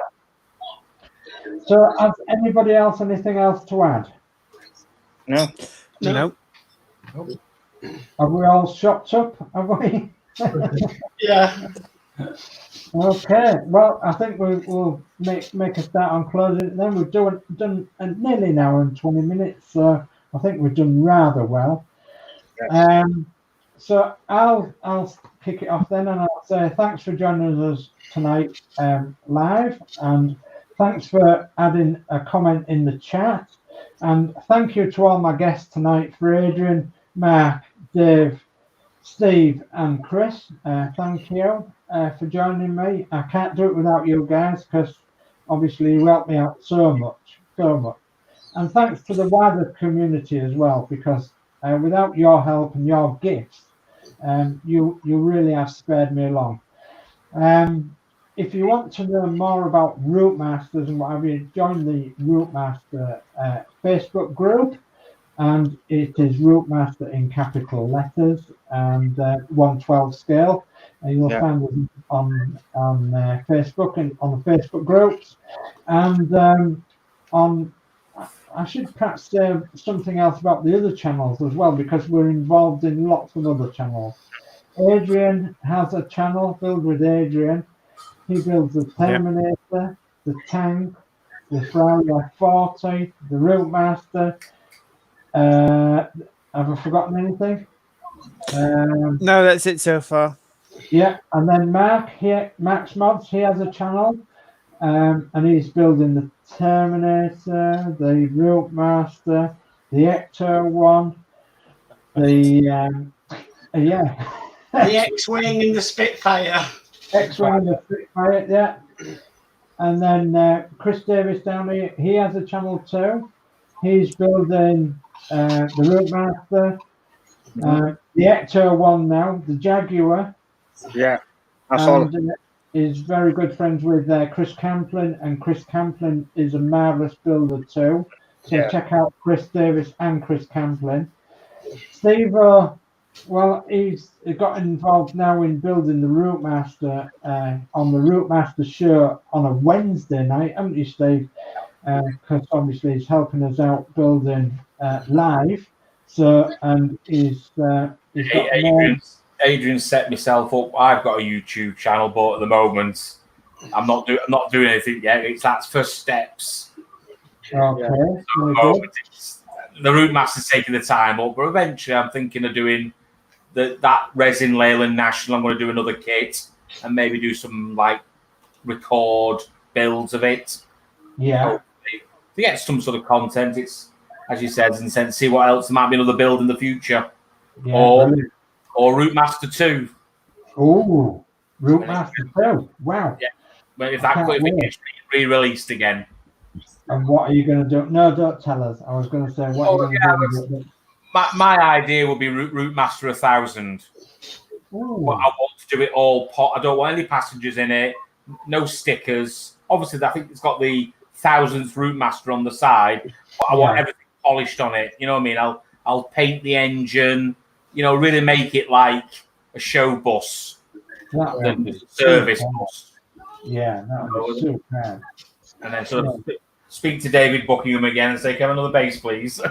Speaker 1: So has anybody else anything else to add?
Speaker 2: No.
Speaker 1: Have we all shopped up? Have we?
Speaker 3: Yeah.
Speaker 1: Okay. Well, I think we'll make a start on closing it then. We've done nearly an hour and 20 minutes, so I think we've done rather well. So I'll kick it off then, and I'll say thanks for joining us tonight live, and thanks for adding a comment in the chat, and thank you to all my guests tonight, for Adrian, Mark, Dave, Steve, and Chris. Thank you for joining me. I can't do it without you guys, because obviously you helped me out so much. And thanks to the wider community as well, because without your help and your gifts, you really have spared me along. If you want to know more about ROUTEMASTERs and what have you, join the ROUTEMASTER Facebook group, and it is ROUTEMASTER in capital letters and 1/12 scale. And you'll find it on Facebook and on the Facebook groups, and I should perhaps say something else about the other channels as well, because we're involved in lots of other channels. Adrian has a channel, Build with Adrian. He builds the Terminator, the tank, the Friday 40, the ROUTEMASTER. Have I forgotten anything?
Speaker 2: No, that's it so far.
Speaker 1: Yeah, and then Max Mods, he has a channel, and he's building the Terminator, the ROUTEMASTER, the Ecto one, the
Speaker 3: X-Wing and the Spitfire.
Speaker 1: X-Wing and the Spitfire, yeah. And then Chris Davis down here, he has a channel too. He's building the ROUTEMASTER, the Ecto one now, the Jaguar.
Speaker 4: Yeah, I saw it.
Speaker 1: Is very good friends with Chris Camplin, and Chris Camplin is a marvelous builder too. So check out Chris Davis and Chris Camplin. Steve, well, he's got involved now in building the ROUTEMASTER on the ROUTEMASTER show on a Wednesday night, haven't you, Steve? Because obviously he's helping us out building live. So, and he's got
Speaker 6: Adrian set myself up. I've got a YouTube channel, but at the moment, I'm not doing anything yet. That's first steps.
Speaker 1: Okay.
Speaker 6: So the ROUTEMASTER's taking the time up, but eventually I'm thinking of doing that resin Leyland National. I'm going to do another kit and maybe do some like record builds of it.
Speaker 1: Yeah.
Speaker 6: Hopefully, to get some sort of content. It's, as you said, and see what else there might be another build in the future.
Speaker 1: Yeah,
Speaker 6: or ROUTEMASTER 2.
Speaker 1: Oh, ROUTEMASTER 2. Wow.
Speaker 6: Yeah. But if it gets re-released again.
Speaker 1: And what are you going to do? No, don't tell us. I was going to say, what are you going to do?
Speaker 6: My idea would be ROUTEMASTER 1000. But I want to do it all pot. I don't want any passengers in it. No stickers. Obviously, I think it's got the 1000th ROUTEMASTER on the side. But I want everything polished on it. You know what I mean? I'll paint the engine. You know, really make it like a show bus, the service bus.
Speaker 1: Yeah, that was super.
Speaker 6: And then sort of speak to David Buckingham again and say, "Can I have another base, please?"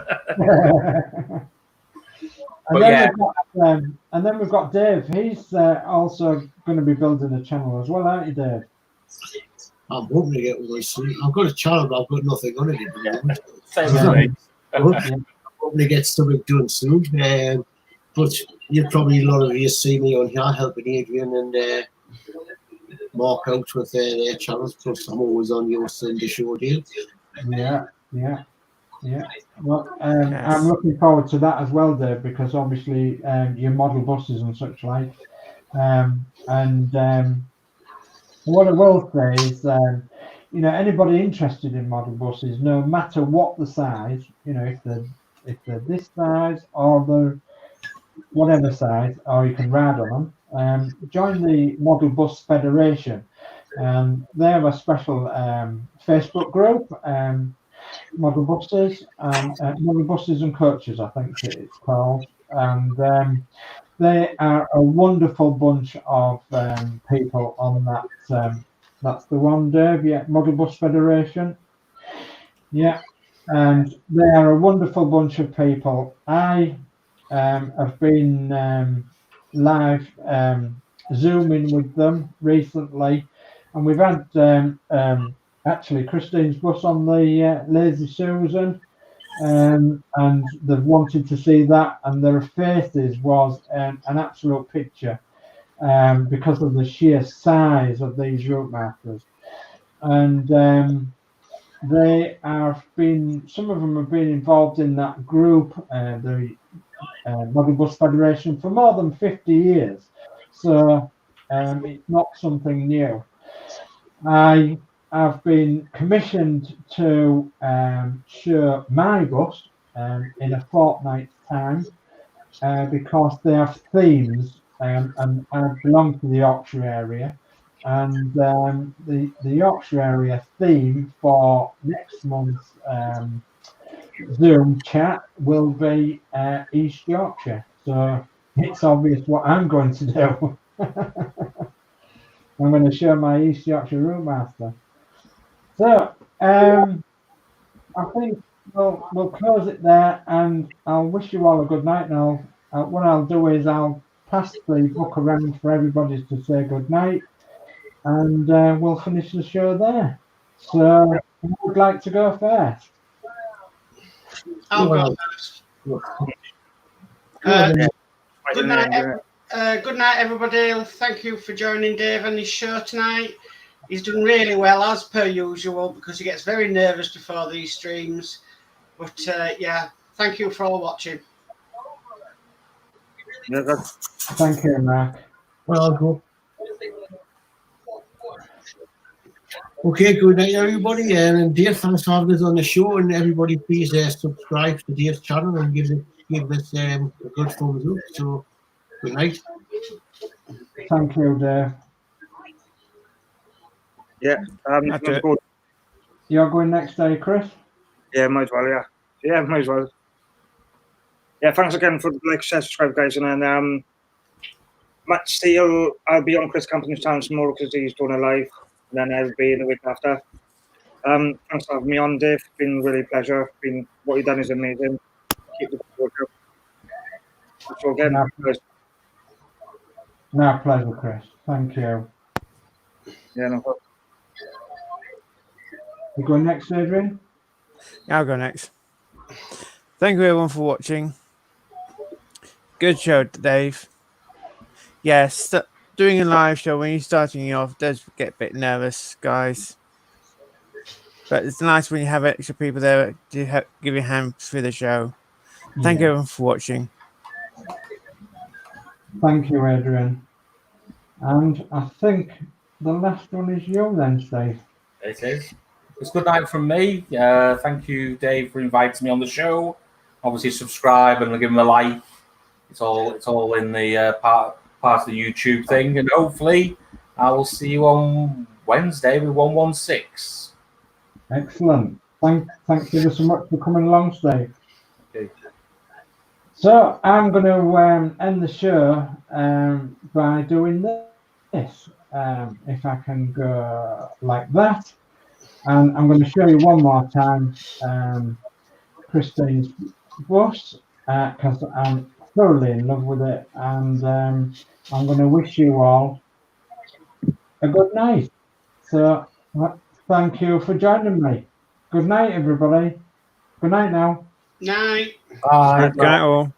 Speaker 1: And then we've got Dave. He's also going to be building a channel as well, aren't you, Dave?
Speaker 5: I'm hoping to get one soon. I've got a channel, but I've got nothing on it.
Speaker 6: Same as me.
Speaker 5: I'm hoping to get something done soon. But you'll probably a lot of you see me on here helping Adrian and Mark out with their channels. Plus, I'm always on your Sunday show deal.
Speaker 1: Yeah, yeah, yeah. Well,
Speaker 2: Yes.
Speaker 1: I'm looking forward to that as well, Dave, because obviously your model buses and such like. What I will say is, you know, anybody interested in model buses, no matter what the size, you know, if they're this size or they're whatever size, or you can ride on them, join the Model Bus Federation. They have a special Facebook group, Model Buses and Coaches, I think it's called, and they are a wonderful bunch of people on that. That's the one, Dave. Yeah, Model Bus Federation. Yeah, and they are a wonderful bunch of people. I have been live Zooming with them recently, and we've had actually Christine's bus on the Lazy Susan. And they've wanted to see that, and their faces was an absolute picture because of the sheer size of these route masters. And they have been, some of them have been involved in that group, the Model Bus Federation, for more than 50 years. So it's not something new. I have been commissioned to show my bus in a fortnight's time because they have themes, and I belong to the Yorkshire area, and the Yorkshire area theme for next month's Zoom chat will be East Yorkshire. So it's obvious what I'm going to do. I'm going to show my East Yorkshire Route Master. So I think we'll close it there, and I'll wish you all a good night. Now, what I'll do is I'll pass the book around for everybody to say good night, and we'll finish the show there. So, who would like to go first?
Speaker 3: I'll go first. Good night. Good night, everybody. Thank you for joining Dave on his show tonight. He's done really well, as per usual, because he gets very nervous before these streams. But yeah, thank you for all watching.
Speaker 1: Thank you, Mark.
Speaker 5: Well, I'll go. Okay, good night, everybody. And Dave, thanks for having us on the show. And everybody, please subscribe to Dave's channel and give us a good thumbs up. So, good night.
Speaker 1: Thank you, Dave.
Speaker 4: Yeah, good.
Speaker 1: You're going next day, Chris?
Speaker 4: Yeah, might as well, yeah. Yeah, might as well. Yeah, thanks again for the subscribe, guys. And then Matt Steele, I'll be on Chris Campion's channel tomorrow because he's doing a live. And then I'll be in the week after. Thanks for having me on, Dave. It's been really a pleasure. What you've done is amazing. Keep the work up. So again,
Speaker 1: My pleasure, Chris. Thank you.
Speaker 4: Yeah, no problem.
Speaker 1: You going next, Adrian?
Speaker 2: Yeah, I'll go next. Thank you everyone for watching. Good show, Dave. Yes, doing a live show when you're starting off does get a bit nervous, guys. But it's nice when you have extra people there to give you a hand through the show. Thank you everyone for watching.
Speaker 1: Thank you, Adrian. And I think the last one is you then, Steve.
Speaker 6: It is. It's good night from me. Thank you, Dave, for inviting me on the show. Obviously, subscribe and give him a like. It's all in the part of the YouTube thing, and hopefully, I will see you on Wednesday with 116.
Speaker 1: Excellent. Thank you so much for coming along, Steve.
Speaker 6: Okay.
Speaker 1: So I'm going to end the show by doing this. If I can go like that. And I'm going to show you one more time Christine's bus because I'm thoroughly in love with it. And I'm going to wish you all a good night. So thank you for joining me. Good night, everybody. Good night now.
Speaker 3: Night.
Speaker 6: Bye.
Speaker 2: Good night, all.